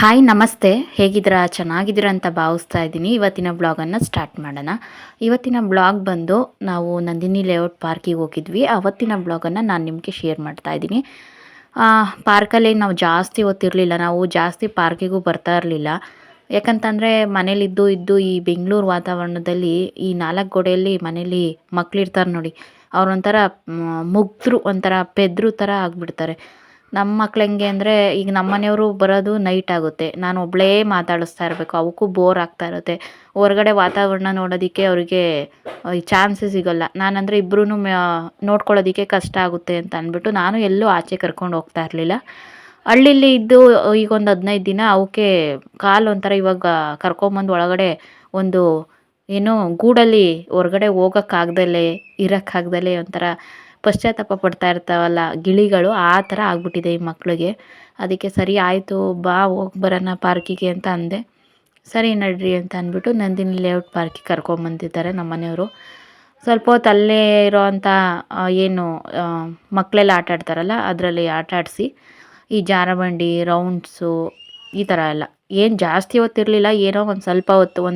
Hi ನಮಸ್ತೆ. ಹೇಗಿದ್ದೀರಾ? ಚೆನ್ನಾಗಿದ್ದೀರಾ ಅಂತ ಭಾವಿಸ್ತಾ ಇದ್ದೀನಿ. ಇವತ್ತಿನ ಬ್ಲಾಗನ್ನು ಸ್ಟಾರ್ಟ್ ಮಾಡೋಣ. ಇವತ್ತಿನ ಬ್ಲಾಗ್ ಬಂದು ನಾವು ನಂದಿನಿ ಲೇಔಟ್ ಪಾರ್ಕಿಗೆ ಹೋಗಿದ್ವಿ. ಅವತ್ತಿನ ಬ್ಲಾಗನ್ನು ನಾನು ನಿಮಗೆ ಶೇರ್ ಮಾಡ್ತಾ ಇದ್ದೀನಿ. ಪಾರ್ಕಲ್ಲಿ ನಾವು ಜಾಸ್ತಿ ಹೊತ್ತಿರಲಿಲ್ಲ. ನಾವು ಜಾಸ್ತಿ ಪಾರ್ಕಿಗೂ ಬರ್ತಾ ಇರಲಿಲ್ಲ. ಯಾಕಂತಂದರೆ ಮನೇಲಿದ್ದು ಇದ್ದು ಈ ಬೆಂಗಳೂರು ವಾತಾವರಣದಲ್ಲಿ ಈ ನಾಲ್ಕು ಗೋಡೆಯಲ್ಲಿ ಮನೇಲಿ ಮಕ್ಕಳಿರ್ತಾರೆ ನೋಡಿ, ಅವ್ರೊಂಥರ ಮುಗ್ಧರು, ಒಂಥರ ಪೆದ್ರು ಥರ ಆಗಿಬಿಡ್ತಾರೆ. ನಮ್ಮ ಮಕ್ಳು ಹೆಂಗೆ ಅಂದರೆ, ಈಗ ನಮ್ಮ ಮನೆಯವರು ಬರೋದು ನೈಟ್ ಆಗುತ್ತೆ, ನಾನು ಒಬ್ಬಳೇ ಮಾತಾಡಿಸ್ತಾ ಇರಬೇಕು, ಅವಕ್ಕೂ ಬೋರ್ ಆಗ್ತಾ ಇರುತ್ತೆ. ಹೊರಗಡೆ ವಾತಾವರಣ ನೋಡೋದಕ್ಕೆ ಅವರಿಗೆ ಚಾನ್ಸೇ ಸಿಗೋಲ್ಲ. ನಾನಂದರೆ ಇಬ್ಬರೂ ನೋಡ್ಕೊಳ್ಳೋದಕ್ಕೆ ಕಷ್ಟ ಆಗುತ್ತೆ ಅಂತ ಅಂದ್ಬಿಟ್ಟು ನಾನು ಎಲ್ಲೂ ಆಚೆ ಕರ್ಕೊಂಡು ಹೋಗ್ತಾ ಇರಲಿಲ್ಲ. ಹಳ್ಳಿಲಿ ಇದ್ದು ಈಗ ಒಂದು 15 ದಿನ ಅವಕ್ಕೆ ಕಾಲು ಒಂಥರ ಇವಾಗ ಕರ್ಕೊಂಬಂದು ಒಳಗಡೆ ಒಂದು ಏನೋ ಗೂಡಲ್ಲಿ ಹೊರಗಡೆ ಹೋಗೋಕ್ಕಾಗ್ದಲೇ ಇರೋಕ್ಕಾಗ್ದಲೇ ಒಂಥರ ಪಶ್ಚಾತ್ತಾಪ ಪಡ್ತಾ ಇರ್ತಾವಲ್ಲ ಗಿಳಿಗಳು, ಆ ಥರ ಆಗ್ಬಿಟ್ಟಿದೆ ಈ ಮಕ್ಕಳಿಗೆ. ಅದಕ್ಕೆ ಸರಿ ಆಯಿತು ಬಾ ಹೋಗಿ ಬರೋಣ ಪಾರ್ಕಿಗೆ ಅಂತ ಅಂದೆ. ಸರಿ ನಡ್ರಿ ಅಂತ ಅಂದ್ಬಿಟ್ಟು ನಂದಿನಿ ಲೇಔಟ್ ಪಾರ್ಕಿಗೆ ಕರ್ಕೊಂಬಂದಿದ್ದಾರೆ ನಮ್ಮ ಮನೆಯವರು. ಸ್ವಲ್ಪ ಹೊತ್ತು ಅಲ್ಲೇ ಇರೋವಂಥ ಏನು ಮಕ್ಕಳೆಲ್ಲ ಆಟ ಆಡ್ತಾರಲ್ಲ ಅದರಲ್ಲಿ ಆಟ ಆಡಿಸಿ, ಈ ಜಾರಬಂಡಿ ರೌಂಡ್ಸು ಈ ಥರ ಎಲ್ಲ ಏನು ಜಾಸ್ತಿ ಹೊತ್ತಿರಲಿಲ್ಲ. ಏನೋ ಒಂದು ಸ್ವಲ್ಪ ಹೊತ್ತು,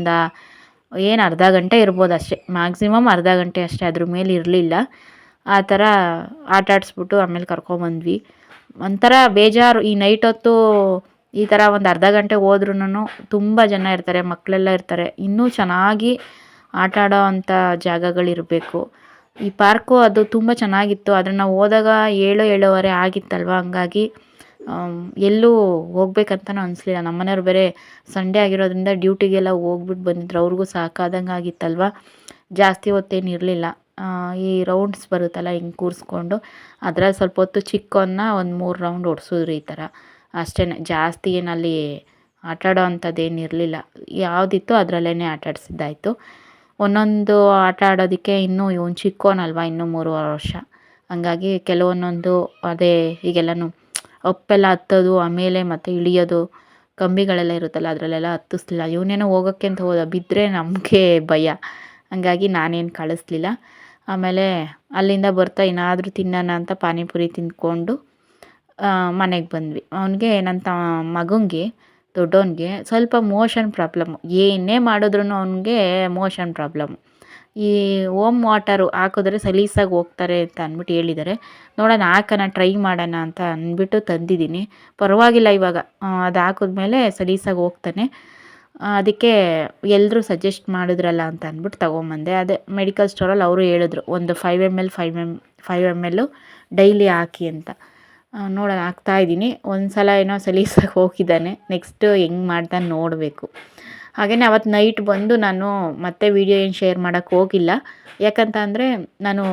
ಏನು ಅರ್ಧ ಗಂಟೆ ಇರ್ಬೋದು ಅಷ್ಟೇ, ಮ್ಯಾಕ್ಸಿಮಮ್ ಅರ್ಧ ಗಂಟೆ ಅಷ್ಟೇ, ಅದ್ರ ಮೇಲೆ ಇರಲಿಲ್ಲ. ಆ ಥರ ಆಟ ಆಡಿಸ್ಬಿಟ್ಟು ಆಮೇಲೆ ಕರ್ಕೊಂಬಂದ್ವಿ. ಒಂಥರ ಬೇಜಾರು ಈ ನೈಟ್ ಹೊತ್ತು ಈ ಥರ ಒಂದು ಅರ್ಧ ಗಂಟೆ ಹೋದ್ರೂ ತುಂಬ ಜನ ಇರ್ತಾರೆ, ಮಕ್ಕಳೆಲ್ಲ ಇರ್ತಾರೆ. ಇನ್ನೂ ಚೆನ್ನಾಗಿ ಆಟ ಆಡೋ ಅಂಥ ಜಾಗಗಳಿರಬೇಕು. ಈ ಪಾರ್ಕು ಅದು ತುಂಬ ಚೆನ್ನಾಗಿತ್ತು, ಆದರೆ ನಾವು ಹೋದಾಗ 7-7:30 ಆಗಿತ್ತಲ್ವ, ಹಂಗಾಗಿ ಎಲ್ಲೂ ಹೋಗ್ಬೇಕಂತನೂ ಅನಿಸ್ಲಿಲ್ಲ. ನಮ್ಮನೆಯವ್ರು ಬೇರೆ ಸಂಡೇ ಆಗಿರೋದ್ರಿಂದ ಡ್ಯೂಟಿಗೆಲ್ಲ ಹೋಗ್ಬಿಟ್ಟು ಬಂದಿದ್ರು, ಅವ್ರಿಗೂ ಸಾಕಾದಂಗೆ ಆಗಿತ್ತಲ್ವ, ಜಾಸ್ತಿ ಹೊತ್ತೇನು ಇರಲಿಲ್ಲ. ಈ ರೌಂಡ್ಸ್ ಬರುತ್ತಲ್ಲ ಹಿಂಗೆ ಕೂರಿಸ್ಕೊಂಡು, ಅದರಲ್ಲಿ ಸ್ವಲ್ಪ ಹೊತ್ತು ಚಿಕ್ಕವನ್ನ ಒಂದು 3 ರೌಂಡ್ ಓಡಿಸಿದ್ರು ಈ ಥರ ಅಷ್ಟೇ. ಜಾಸ್ತಿ ಏನಲ್ಲಿ ಆಟ ಆಡೋ ಅಂಥದ್ದೇನು ಇರಲಿಲ್ಲ. ಯಾವುದಿತ್ತು ಅದರಲ್ಲೇ ಆಟ ಆಡಿಸಿದ್ದಾಯಿತು. ಒಂದೊಂದು ಆಟ ಆಡೋದಕ್ಕೆ ಇನ್ನೂ ಇವನು ಚಿಕ್ಕವನಲ್ವ, ಇನ್ನೂ 3.5 ವರ್ಷ, ಹಂಗಾಗಿ ಕೆಲವೊಂದೊಂದು ಅದೇ ಈಗೆಲ್ಲನೂ ಅಪ್ಪೆಲ್ಲ ಹತ್ತೋದು, ಆಮೇಲೆ ಮತ್ತು ಇಳಿಯೋದು, ಕಂಬಿಗಳೆಲ್ಲ ಇರುತ್ತಲ್ಲ ಅದರಲ್ಲೆಲ್ಲ ಹತ್ತಿಸ್ಲಿಲ್ಲ. ಇವನೇನೋ ಹೋಗೋಕ್ಕೆ ಅಂತ ಹೋದ, ಬಿದ್ದರೆ ನಮಗೆ ಭಯ, ಹಂಗಾಗಿ ನಾನೇನು ಕಳಿಸ್ಲಿಲ್ಲ. ಆಮೇಲೆ ಅಲ್ಲಿಂದ ಬರ್ತಾ ಏನಾದರೂ ತಿನ್ನೋಣ ಅಂತ ಪಾನಿಪುರಿ ತಿಂದ್ಕೊಂಡು ಮನೆಗೆ ಬಂದ್ವಿ. ಅವನಿಗೆ ನನ್ನ ಮಗನಿಗೆ, ದೊಡ್ಡವನಿಗೆ ಸ್ವಲ್ಪ ಮೋಷನ್ ಪ್ರಾಬ್ಲಮ್ಮು. ಏನೇ ಮಾಡಿದ್ರೂ ಅವನಿಗೆ ಮೋಷನ್ ಪ್ರಾಬ್ಲಮ್ಮು. ಈ ಓಮ್ ವಾಟರು ಹಾಕಿದ್ರೆ ಸಲೀಸಾಗಿ ಹೋಗ್ತಾರೆ ಅಂತ ಅಂದ್ಬಿಟ್ಟು ಹೇಳಿದ್ದಾರೆ. ನೋಡೋಣ, ಹಾಕೋಣ, ಟ್ರೈ ಮಾಡೋಣ ಅಂತ ಅಂದ್ಬಿಟ್ಟು ತಂದಿದ್ದೀನಿ. ಪರವಾಗಿಲ್ಲ, ಇವಾಗ ಅದು ಹಾಕಿದ್ಮೇಲೆ ಸಲೀಸಾಗಿ ಹೋಗ್ತಾನೆ. ಅದಕ್ಕೆ ಎಲ್ಲರೂ ಸಜೆಸ್ಟ್ ಮಾಡಿದ್ರಲ್ಲ ಅಂತ ಅಂದ್ಬಿಟ್ಟು ತೊಗೊಂಬಂದೆ. ಅದೇ ಮೆಡಿಕಲ್ ಸ್ಟೋರಲ್ಲಿ ಅವರು ಹೇಳಿದ್ರು, ಒಂದು 5 ml ಡೈಲಿ ಹಾಕಿ ಅಂತ. ನೋಡೋಣ, ಹಾಕ್ತಾಯಿದ್ದೀನಿ. ಒಂದು ಸಲ ಏನೋ ಸಲೀಸಾಗಿ ಹೋಗಿದ್ದಾನೆ, ನೆಕ್ಸ್ಟು ಹೆಂಗೆ ಮಾಡ್ತಾನೆ ನೋಡಬೇಕು. ಹಾಗೆಯೇ ಅವತ್ತು ನೈಟ್ ಬಂದು ನಾನು ಮತ್ತೆ ವೀಡಿಯೋ ಏನು ಶೇರ್ ಮಾಡೋಕ್ಕೆ ಹೋಗಿಲ್ಲ. ಯಾಕಂತ ಅಂದರೆ ನಾನು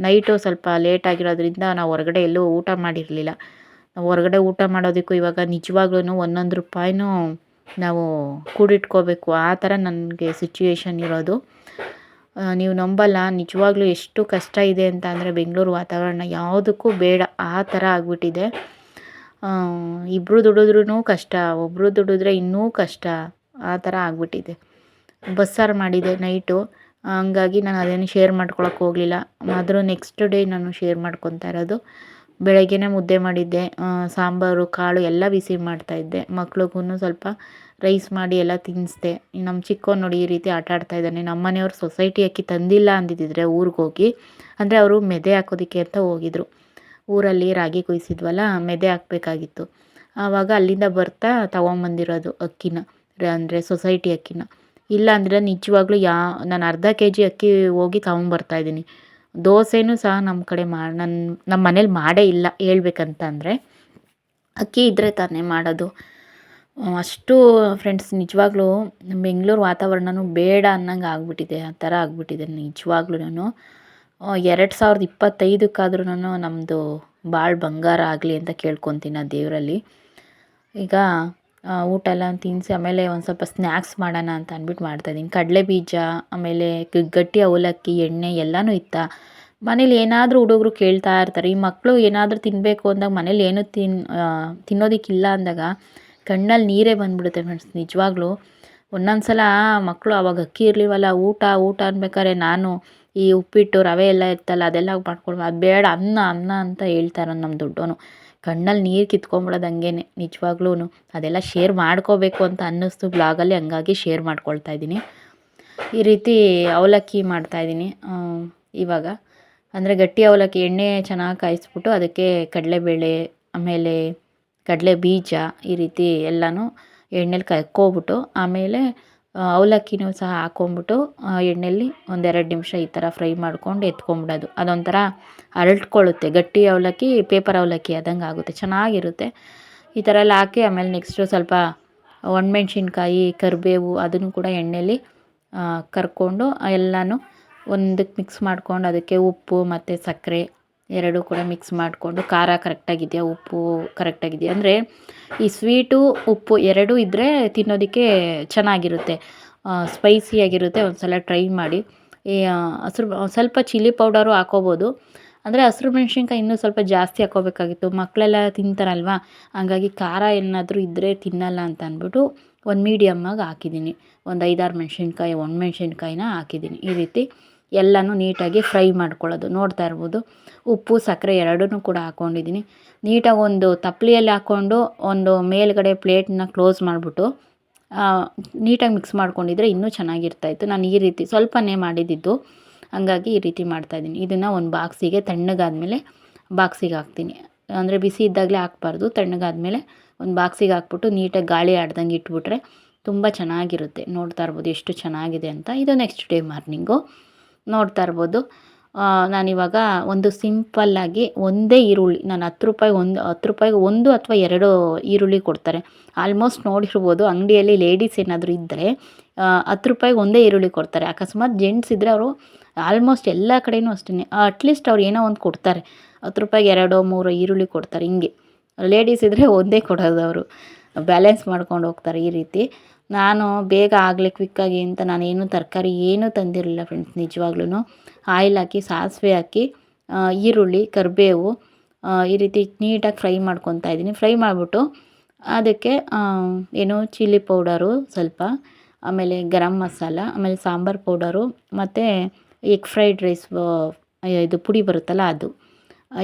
ನೈಟು ಸ್ವಲ್ಪ ಲೇಟ್ ಆಗಿರೋದ್ರಿಂದ ನಾವು ಹೊರಗಡೆ ಎಲ್ಲೂ ಊಟ ಮಾಡಿರಲಿಲ್ಲ. ನಾವು ಹೊರಗಡೆ ಊಟ ಮಾಡೋದಕ್ಕೂ ಇವಾಗ ನಿಜವಾಗ್ಲೂ ಒಂದೊಂದು ರೂಪಾಯಿನೂ ನಾವು ಕೂಡಿಟ್ಕೋಬೇಕು, ಆ ಥರ ನನಗೆ ಸಿಚುವೇಶನ್ ಇರೋದು. ನೀವು ನಂಬಲ್ಲ, ನಿಜವಾಗ್ಲೂ ಎಷ್ಟು ಕಷ್ಟ ಇದೆ ಅಂತ ಅಂದರೆ, ಬೆಂಗಳೂರು ವಾತಾವರಣ ಯಾವುದಕ್ಕೂ ಬೇಡ, ಆ ಥರ ಆಗಿಬಿಟ್ಟಿದೆ. ಇಬ್ಬರು ದುಡಿದ್ರೂ ಕಷ್ಟ, ಒಬ್ಬರು ದುಡಿದ್ರೆ ಇನ್ನೂ ಕಷ್ಟ, ಆ ಥರ ಆಗಿಬಿಟ್ಟಿದೆ. ಬಸ್ಸಾರು ಮಾಡಿದೆ ನೈಟು, ಹಂಗಾಗಿ ನಾನು ಅದೇನು ಶೇರ್ ಮಾಡ್ಕೊಳಕ್ಕೆ ಹೋಗಲಿಲ್ಲ. ಆದರೂ ನೆಕ್ಸ್ಟ್ ಡೇ ನಾನು ಶೇರ್ ಮಾಡ್ಕೊತಾ ಇರೋದು. ಬೆಳಗ್ಗೆನೇ ಮುದ್ದೆ ಮಾಡಿದ್ದೆ, ಸಾಂಬಾರು ಕಾಳು ಎಲ್ಲ ಬಿಸಿ ಮಾಡ್ತಾಯಿದ್ದೆ. ಮಕ್ಳಿಗೂ ಸ್ವಲ್ಪ ರೈಸ್ ಮಾಡಿ ಎಲ್ಲ ತಿನ್ನಿಸ್ದೆ. ನಮ್ಮ ಚಿಕ್ಕವನು ನೋಡಿ ಈ ರೀತಿ ಆಟ ಆಡ್ತಾಯಿದ್ದಾನೆ. ನಮ್ಮ ಮನೆಯವ್ರು ಸೊಸೈಟಿ ಅಕ್ಕಿ ತಂದಿಲ್ಲ ಅಂದಿದ್ದಿದ್ರೆ ಊರಿಗೆ ಹೋಗಿ, ಅಂದರೆ ಅವರು ಮೆದೆ ಹಾಕೋದಕ್ಕೆ ಅಂತ ಹೋಗಿದ್ರು. ಊರಲ್ಲಿ ರಾಗಿ ಕುಯ್ಸಿದ್ವಲ್ಲ, ಮೆದೆ ಹಾಕಬೇಕಾಗಿತ್ತು. ಆವಾಗ ಅಲ್ಲಿಂದ ಬರ್ತಾ ತೊಗೊಂಬಂದಿರೋದು ಅಕ್ಕಿನ, ಅಂದರೆ ಸೊಸೈಟಿ ಅಕ್ಕಿನ. ಇಲ್ಲ ಅಂದರೆ ನಿಜವಾಗ್ಲೂ ನಾನು ಅರ್ಧ kg ಅಕ್ಕಿ ಹೋಗಿ ತೊಗೊಂಬರ್ತಾಯಿದ್ದೀನಿ. ದೋಸೆನೂ ಸಹ ನಮ್ಮ ಕಡೆ ನಮ್ಮ ಮನೇಲಿ ಮಾಡೇ ಇಲ್ಲ ಹೇಳ್ಬೇಕಂತ ಅಂದರೆ. ಅಕ್ಕಿ ಇದ್ದರೆ ತಾನೇ ಮಾಡೋದು. ಅಷ್ಟು ಫ್ರೆಂಡ್ಸ್, ನಿಜವಾಗ್ಲೂ ಬೆಂಗಳೂರು ವಾತಾವರಣನೂ ಬೇಡ ಅನ್ನಂಗೆ ಆಗ್ಬಿಟ್ಟಿದೆ, ಆ ಥರ ಆಗ್ಬಿಟ್ಟಿದೆ ನಿಜವಾಗ್ಲೂ. 2025 ನಮ್ಮದು ಭಾಳ ಬಂಗಾರ ಆಗಲಿ ಅಂತ ಕೇಳ್ಕೊತೀನಿ ಆ ದೇವರಲ್ಲಿ. ಈಗ ಊಟ ಎಲ್ಲ ತಿನ್ನಿಸಿ ಆಮೇಲೆ ಒಂದು ಸ್ವಲ್ಪ ಸ್ನ್ಯಾಕ್ಸ್ ಮಾಡೋಣ ಅಂತ ಅಂದ್ಬಿಟ್ಟು ಮಾಡ್ತಾಯಿದ್ದೀನಿ. ಕಡಲೆ ಬೀಜ, ಆಮೇಲೆ ಗಟ್ಟಿ ಅವಲಕ್ಕಿ, ಎಣ್ಣೆ ಎಲ್ಲನೂ ಇತ್ತ. ಮನೇಲಿ ಏನಾದರೂ ಹುಡುಗರು ಕೇಳ್ತಾ ಇರ್ತಾರೆ. ಈ ಮಕ್ಕಳು ಏನಾದರೂ ತಿನ್ನಬೇಕು ಅಂದಾಗ ಮನೇಲಿ ಏನೂ ತಿನ್ನೋದಕ್ಕಿಲ್ಲ ಅಂದಾಗ ಕಣ್ಣಲ್ಲಿ ನೀರೇ ಬಂದುಬಿಡುತ್ತೆ ಫ್ರೆಂಡ್ಸ್. ನಿಜವಾಗ್ಲೂ ಒಂದೊಂದು ಸಲ ಮಕ್ಕಳು ಅವಾಗ ಅಕ್ಕಿ ಇರಲಿವಲ್ಲ, ಊಟ ಅನ್ಬೇಕಾದ್ರೆ ನಾನು ಈ ಉಪ್ಪಿಟ್ಟು ರವೆ ಎಲ್ಲ ಇರ್ತಲ್ಲ ಅದೆಲ್ಲ ಮಾಡ್ಕೊಡ್ಬೋ, ಅದು ಬೇಡ ಅನ್ನ ಅಂತ ಹೇಳ್ತಾರೆ ನಮ್ಮ ದೊಡ್ಡವನು. ಕಣ್ಣಲ್ಲಿ ನೀರು ಕಿತ್ಕೊಂಬಿಡೋದು ಹಂಗೇನೆ ನಿಜವಾಗ್ಲೂ. ಅದೆಲ್ಲ ಶೇರ್ ಮಾಡ್ಕೋಬೇಕು ಅಂತ ಅನ್ನಿಸ್ತು ಬ್ಲಾಗಲ್ಲಿ, ಹಂಗಾಗಿ ಶೇರ್ ಮಾಡ್ಕೊಳ್ತಾ ಇದ್ದೀನಿ. ಈ ರೀತಿ ಅವಲಕ್ಕಿ ಮಾಡ್ತಾಯಿದ್ದೀನಿ ಇವಾಗ. ಅಂದರೆ ಗಟ್ಟಿ ಅವಲಕ್ಕಿ ಎಣ್ಣೆ ಚೆನ್ನಾಗಿ ಕಾಯಿಸ್ಬಿಟ್ಟು ಅದಕ್ಕೆ ಕಡಲೆಬೇಳೆ, ಆಮೇಲೆ ಕಡಲೆ ಬೀಜ ಈ ರೀತಿ ಎಲ್ಲನೂ ಎಣ್ಣೆಲಿ ಕರ್ಕೊಬಿಟ್ಟು, ಆಮೇಲೆ ಅವಲಕ್ಕಿನೂ ಸಹ ಹಾಕ್ಕೊಂಬಿಟ್ಟು ಎಣ್ಣೆಲಿ ಒಂದೆರಡು ನಿಮಿಷ ಈ ಥರ ಫ್ರೈ ಮಾಡ್ಕೊಂಡು ಎತ್ಕೊಂಬಿಡೋದು. ಅದೊಂಥರ ಅರಳ್ಕೊಳ್ಳುತ್ತೆ. ಗಟ್ಟಿ ಅವಲಕ್ಕಿ ಪೇಪರ್ ಅವಲಕ್ಕಿ ಆದಂಗೆ ಆಗುತ್ತೆ, ಚೆನ್ನಾಗಿರುತ್ತೆ. ಈ ಥರ ಎಲ್ಲ ಹಾಕಿ ಆಮೇಲೆ ನೆಕ್ಸ್ಟು ಸ್ವಲ್ಪ ಒಣಮೆಣ್ಸಿನ್ಕಾಯಿ, ಕರಿಬೇವು ಅದನ್ನು ಕೂಡ ಎಣ್ಣೆಲಿ ಕರ್ಕೊಂಡು ಎಲ್ಲನೂ ಒಂದಕ್ಕೆ ಮಿಕ್ಸ್ ಮಾಡ್ಕೊಂಡು, ಅದಕ್ಕೆ ಉಪ್ಪು ಮತ್ತು ಸಕ್ಕರೆ ಎರಡೂ ಕೂಡ ಮಿಕ್ಸ್ ಮಾಡಿಕೊಂಡು, ಖಾರ ಕರೆಕ್ಟಾಗಿದೆಯಾ, ಉಪ್ಪು ಕರೆಕ್ಟಾಗಿದೆಯಾ ಅಂದರೆ ಈ ಸ್ವೀಟು ಉಪ್ಪು ಎರಡೂ ಇದ್ದರೆ ತಿನ್ನೋದಕ್ಕೆ ಚೆನ್ನಾಗಿರುತ್ತೆ, ಸ್ಪೈಸಿಯಾಗಿರುತ್ತೆ. ಒಂದು ಸಲ ಟ್ರೈ ಮಾಡಿ. ಈ ಸ್ವಲ್ಪ ಚಿಲ್ಲಿ ಪೌಡರು ಹಾಕ್ಕೋಬೋದು. ಅಂದರೆ ಹಸಿರು ಮೆಣ್ಸಿನ್ಕಾಯಿ ಇನ್ನೂ ಸ್ವಲ್ಪ ಜಾಸ್ತಿ ಹಾಕ್ಕೋಬೇಕಾಗಿತ್ತು, ಮಕ್ಕಳೆಲ್ಲ ತಿಂತಾರಲ್ವ, ಹಂಗಾಗಿ ಖಾರ ಏನಾದರೂ ಇದ್ದರೆ ತಿನ್ನಲ್ಲ ಅಂತ ಅಂದ್ಬಿಟ್ಟು ಒಂದು ಮೀಡಿಯಮ್ಮಾಗಿ ಹಾಕಿದ್ದೀನಿ. ಒಂದು 5-6 ಮೆಣಸಿನ್ಕಾಯಿ, ಒಣಮೆಣ್ಸಿನ್ಕಾಯಿನ ಹಾಕಿದ್ದೀನಿ. ಈ ರೀತಿ ಎಲ್ಲನೂ ನೀಟಾಗಿ ಫ್ರೈ ಮಾಡ್ಕೊಳ್ಳೋದು. ನೋಡ್ತಾ ಇರ್ಬೋದು, ಉಪ್ಪು ಸಕ್ಕರೆ ಎರಡನ್ನೂ ಕೂಡ ಹಾಕ್ಕೊಂಡಿದ್ದೀನಿ. ನೀಟಾಗಿ ಒಂದು ತಪ್ಪಲೆಯಲ್ಲಿ ಹಾಕ್ಕೊಂಡು ಒಂದು ಮೇಲ್ಗಡೆ ಪ್ಲೇಟನ್ನ ಕ್ಲೋಸ್ ಮಾಡಿಬಿಟ್ಟು ನೀಟಾಗಿ ಮಿಕ್ಸ್ ಮಾಡ್ಕೊಂಡಿದ್ರೆ ಇನ್ನೂ ಚೆನ್ನಾಗಿರ್ತಾಯಿತ್ತು. ನಾನು ಈ ರೀತಿ ಸ್ವಲ್ಪನೇ ಮಾಡಿದ್ದು, ಹಂಗಾಗಿ ಈ ರೀತಿ ಮಾಡ್ತಾಯಿದ್ದೀನಿ. ಇದನ್ನು ಒಂದು ಬಾಕ್ಸಿಗೆ ತಣ್ಣಗಾದ್ಮೇಲೆ ಬಾಕ್ಸಿಗೆ ಹಾಕ್ತೀನಿ. ಅಂದರೆ ಬಿಸಿ ಇದ್ದಾಗಲೇ ಹಾಕ್ಬಾರ್ದು, ತಣ್ಣಗಾದ್ಮೇಲೆ ಒಂದು ಬಾಕ್ಸಿಗೆ ಹಾಕ್ಬಿಟ್ಟು ನೀಟಾಗಿ ಗಾಳಿ ಆಡ್ದಂಗೆ ಇಟ್ಬಿಟ್ರೆ ತುಂಬ ಚೆನ್ನಾಗಿರುತ್ತೆ. ನೋಡ್ತಾ ಇರ್ಬೋದು ಎಷ್ಟು ಚೆನ್ನಾಗಿದೆ ಅಂತ. ಇದು ನೆಕ್ಸ್ಟ್ ಡೇ ಮಾರ್ನಿಂಗು ನೋಡ್ತಾ ಇರ್ಬೋದು. ನಾನಿವಾಗ ಒಂದು ಸಿಂಪಲ್ಲಾಗಿ ಒಂದೇ ಈರುಳ್ಳಿ, ನಾನು 10 ರೂಪಾಯಿಗೆ ಒಂದು ಅಥವಾ 2 ಈರುಳ್ಳಿ ಕೊಡ್ತಾರೆ. ಆಲ್ಮೋಸ್ಟ್ ನೋಡಿರ್ಬೋದು, ಅಂಗಡಿಯಲ್ಲಿ ಲೇಡೀಸ್ ಏನಾದರೂ ಇದ್ದರೆ 10 ರೂಪಾಯಿಗೆ ಒಂದೇ ಈರುಳ್ಳಿ ಕೊಡ್ತಾರೆ. ಅಕಸ್ಮಾತ್ ಜೆಂಟ್ಸ್ ಇದ್ದರೆ ಅವರು ಆಲ್ಮೋಸ್ಟ್ ಎಲ್ಲ ಕಡೆಯೂ ಅಷ್ಟೇ, ಅಟ್ಲೀಸ್ಟ್ ಅವ್ರು ಏನೋ ಒಂದು ಕೊಡ್ತಾರೆ, 10 ರೂಪಾಯಿಗೆ 2-3 ಈರುಳ್ಳಿ ಕೊಡ್ತಾರೆ. ಹಿಂಗೆ ಲೇಡೀಸ್ ಇದ್ದರೆ ಒಂದೇ ಕೊಡೋದು, ಅವರು ಬ್ಯಾಲೆನ್ಸ್ ಮಾಡ್ಕೊಂಡು ಹೋಗ್ತಾರೆ. ಈ ರೀತಿ ನಾನು ಬೇಗ ಆಗಲಿ ಕ್ವಿಕ್ಕಾಗಿ ಅಂತ ನಾನೇನು ತರಕಾರಿ ಏನೂ ತಂದಿರಲಿಲ್ಲ ಫ್ರೆಂಡ್ಸ್. ನಿಜವಾಗ್ಲೂ ಆಯಿಲ್ ಹಾಕಿ, ಸಾಸಿವೆ ಹಾಕಿ, ಈರುಳ್ಳಿ, ಕರಿಬೇವು ಈ ರೀತಿ ನೀಟಾಗಿ ಫ್ರೈ ಮಾಡ್ಕೊತಾ ಇದ್ದೀನಿ. ಫ್ರೈ ಮಾಡಿಬಿಟ್ಟು ಅದಕ್ಕೆ ಏನು ಚಿಲ್ಲಿ ಪೌಡರು ಸ್ವಲ್ಪ, ಆಮೇಲೆ ಗರಂ ಮಸಾಲ, ಆಮೇಲೆ ಸಾಂಬಾರು ಪೌಡರು ಮತ್ತು ಎಗ್ ಫ್ರೈಡ್ ರೈಸ್ ಇದು ಪುಡಿ ಬರುತ್ತಲ್ಲ ಅದು,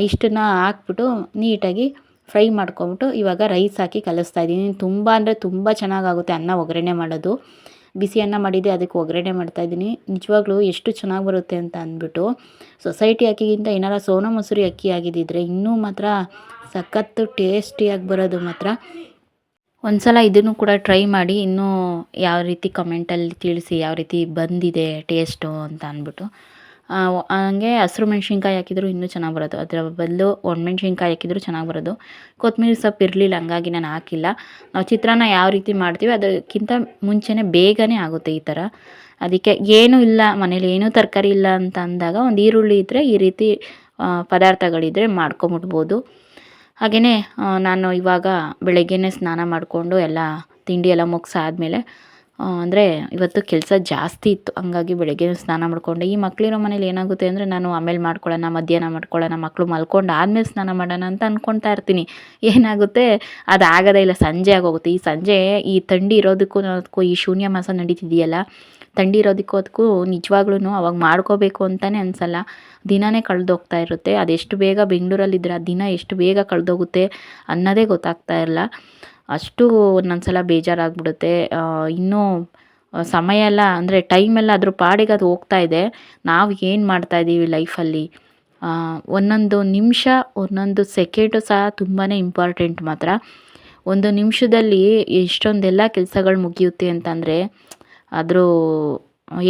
ಇಷ್ಟನ್ನು ಹಾಕ್ಬಿಟ್ಟು ನೀಟಾಗಿ ಫ್ರೈ ಮಾಡ್ಕೊಂಬಿಟ್ಟು ಇವಾಗ ರೈಸ್ ಹಾಕಿ ಕಲಿಸ್ತಾ ಇದ್ದೀನಿ. ತುಂಬ ಅಂದರೆ ತುಂಬ ಚೆನ್ನಾಗಾಗುತ್ತೆ ಅನ್ನ ಒಗ್ಗರಣೆ ಮಾಡೋದು. ಬಿಸಿ ಅನ್ನ ಮಾಡಿದ್ದೆ, ಅದಕ್ಕೆ ಒಗ್ಗರಣೆ ಮಾಡ್ತಾಯಿದ್ದೀನಿ. ನಿಜವಾಗ್ಲೂ ಎಷ್ಟು ಚೆನ್ನಾಗಿ ಬರುತ್ತೆ ಅಂತ ಅಂದ್ಬಿಟ್ಟು, ಸೊಸೈಟಿ ಅಕ್ಕಿಗಿಂತ ಏನಾರ ಸೋನಾ ಮಸೂರಿ ಅಕ್ಕಿ ಆಗಿದ್ದಿದ್ರೆ ಇನ್ನೂ ಮಾತ್ರ ಸಖತ್ತು ಟೇಸ್ಟಿಯಾಗಿ ಬರೋದು ಮಾತ್ರ. ಒಂದು ಸಲ ಇದನ್ನು ಕೂಡ ಟ್ರೈ ಮಾಡಿ, ಇನ್ನೂ ಯಾವ ರೀತಿ ಕಮೆಂಟಲ್ಲಿ ತಿಳಿಸಿ ಯಾವ ರೀತಿ ಬಂದಿದೆ ಟೇಸ್ಟು ಅಂತ ಅಂದ್ಬಿಟ್ಟು. ಹಂಗೆ ಹಸಿರು ಮೆಣ್ಸಿನ್ಕಾಯಿ ಹಾಕಿದರೂ ಇನ್ನೂ ಚೆನ್ನಾಗಿ ಬರೋದು, ಅದರ ಬದಲು ಒಣಮೆಣ್ಸಿನ್ಕಾಯಿ ಹಾಕಿದರೂ ಚೆನ್ನಾಗಿ ಬರೋದು. ಕೊತ್ತಂಬರಿ ಸೊಪ್ಪು ಇರಲಿಲ್ಲ, ಹಂಗಾಗಿ ನಾನು ಹಾಕಿಲ್ಲ. ನಾವು ಚಿತ್ರಾನ್ನ ಯಾವ ರೀತಿ ಮಾಡ್ತೀವಿ ಅದಕ್ಕಿಂತ ಮುಂಚೆನೇ ಬೇಗನೆ ಆಗುತ್ತೆ ಈ ಥರ. ಅದಕ್ಕೆ ಏನೂ ಇಲ್ಲ ಮನೇಲಿ, ಏನೂ ತರಕಾರಿ ಇಲ್ಲ ಅಂತ ಅಂದಾಗ ಒಂದು ಈರುಳ್ಳಿ ಇದ್ದರೆ ಈ ರೀತಿ ಪದಾರ್ಥಗಳಿದ್ದರೆ ಮಾಡ್ಕೊಂಬಿಡ್ಬೋದು. ಹಾಗೆಯೇ ನಾನು ಇವಾಗ ಬೆಳಗ್ಗೆನೇ ಸ್ನಾನ ಮಾಡಿಕೊಂಡು ಎಲ್ಲ ತಿಂಡಿ ಎಲ್ಲ ಮುಗಿಸಾದ್ಮೇಲೆ, ಅಂದರೆ ಇವತ್ತು ಕೆಲಸ ಜಾಸ್ತಿ ಇತ್ತು, ಹಂಗಾಗಿ ಬೆಳಗ್ಗೆ ಸ್ನಾನ ಮಾಡಿಕೊಂಡೆ. ಈ ಮಕ್ಕಳಿರೋ ಮನೇಲಿ ಏನಾಗುತ್ತೆ ಅಂದರೆ, ನಾನು ಆಮೇಲೆ ಮಾಡ್ಕೊಳ್ಳೋಣ, ಮಧ್ಯಾಹ್ನ ಮಾಡ್ಕೊಳ್ಳೋಣ, ಮಕ್ಕಳು ಮಲ್ಕೊಂಡು ಆದಮೇಲೆ ಸ್ನಾನ ಮಾಡೋಣ ಅಂತ ಅಂದ್ಕೊಳ್ತಾ ಇರ್ತೀನಿ. ಏನಾಗುತ್ತೆ ಅದು ಆಗೋದೇ ಇಲ್ಲ, ಸಂಜೆ ಆಗೋಗುತ್ತೆ. ಈ ಸಂಜೆ ಈ ಥಂಡಿ ಇರೋದಕ್ಕೂ ಅದಕ್ಕೂ, ಈ ಶೂನ್ಯ ಮಾಸ ನಡೀತಿದೆಯಲ್ಲ, ಥಂಡಿ ಇರೋದಕ್ಕೂ ಅದಕ್ಕೂ ನಿಜವಾಗ್ಲೂ ಅವಾಗ ಮಾಡ್ಕೋಬೇಕು ಅಂತಲೇ ಅನಿಸಲ್ಲ. ದಿನವೇ ಕಳೆದೋಗ್ತಾ ಇರುತ್ತೆ. ಅದೆಷ್ಟು ಬೇಗ ಬೆಂಗಳೂರಲ್ಲಿದ್ದರೆ ಆ ದಿನ ಎಷ್ಟು ಬೇಗ ಕಳೆದೋಗುತ್ತೆ ಅನ್ನೋದೇ ಗೊತ್ತಾಗ್ತಾ ಇಲ್ಲ. ಅಷ್ಟು ಒಂದೊಂದು ಸಲ ಬೇಜಾರಾಗ್ಬಿಡುತ್ತೆ. ಇನ್ನೂ ಸಮಯ ಎಲ್ಲ ಅಂದರೆ ಟೈಮೆಲ್ಲ ಅದ್ರ ಪಾಡಿಗೆ ಅದು ಹೋಗ್ತಾ ಇದೆ. ನಾವು ಏನು ಮಾಡ್ತಾಯಿದ್ದೀವಿ ಲೈಫಲ್ಲಿ, ಒಂದೊಂದು ನಿಮಿಷ, ಒಂದೊಂದು ಸೆಕೆಂಡು ಸಹ ತುಂಬಾ ಇಂಪಾರ್ಟೆಂಟ್ ಮಾತ್ರ. ಒಂದು ನಿಮಿಷದಲ್ಲಿ ಎಷ್ಟೊಂದೆಲ್ಲ ಕೆಲಸಗಳು ಮುಗಿಯುತ್ತೆ ಅಂತಂದರೆ, ಅದ್ರ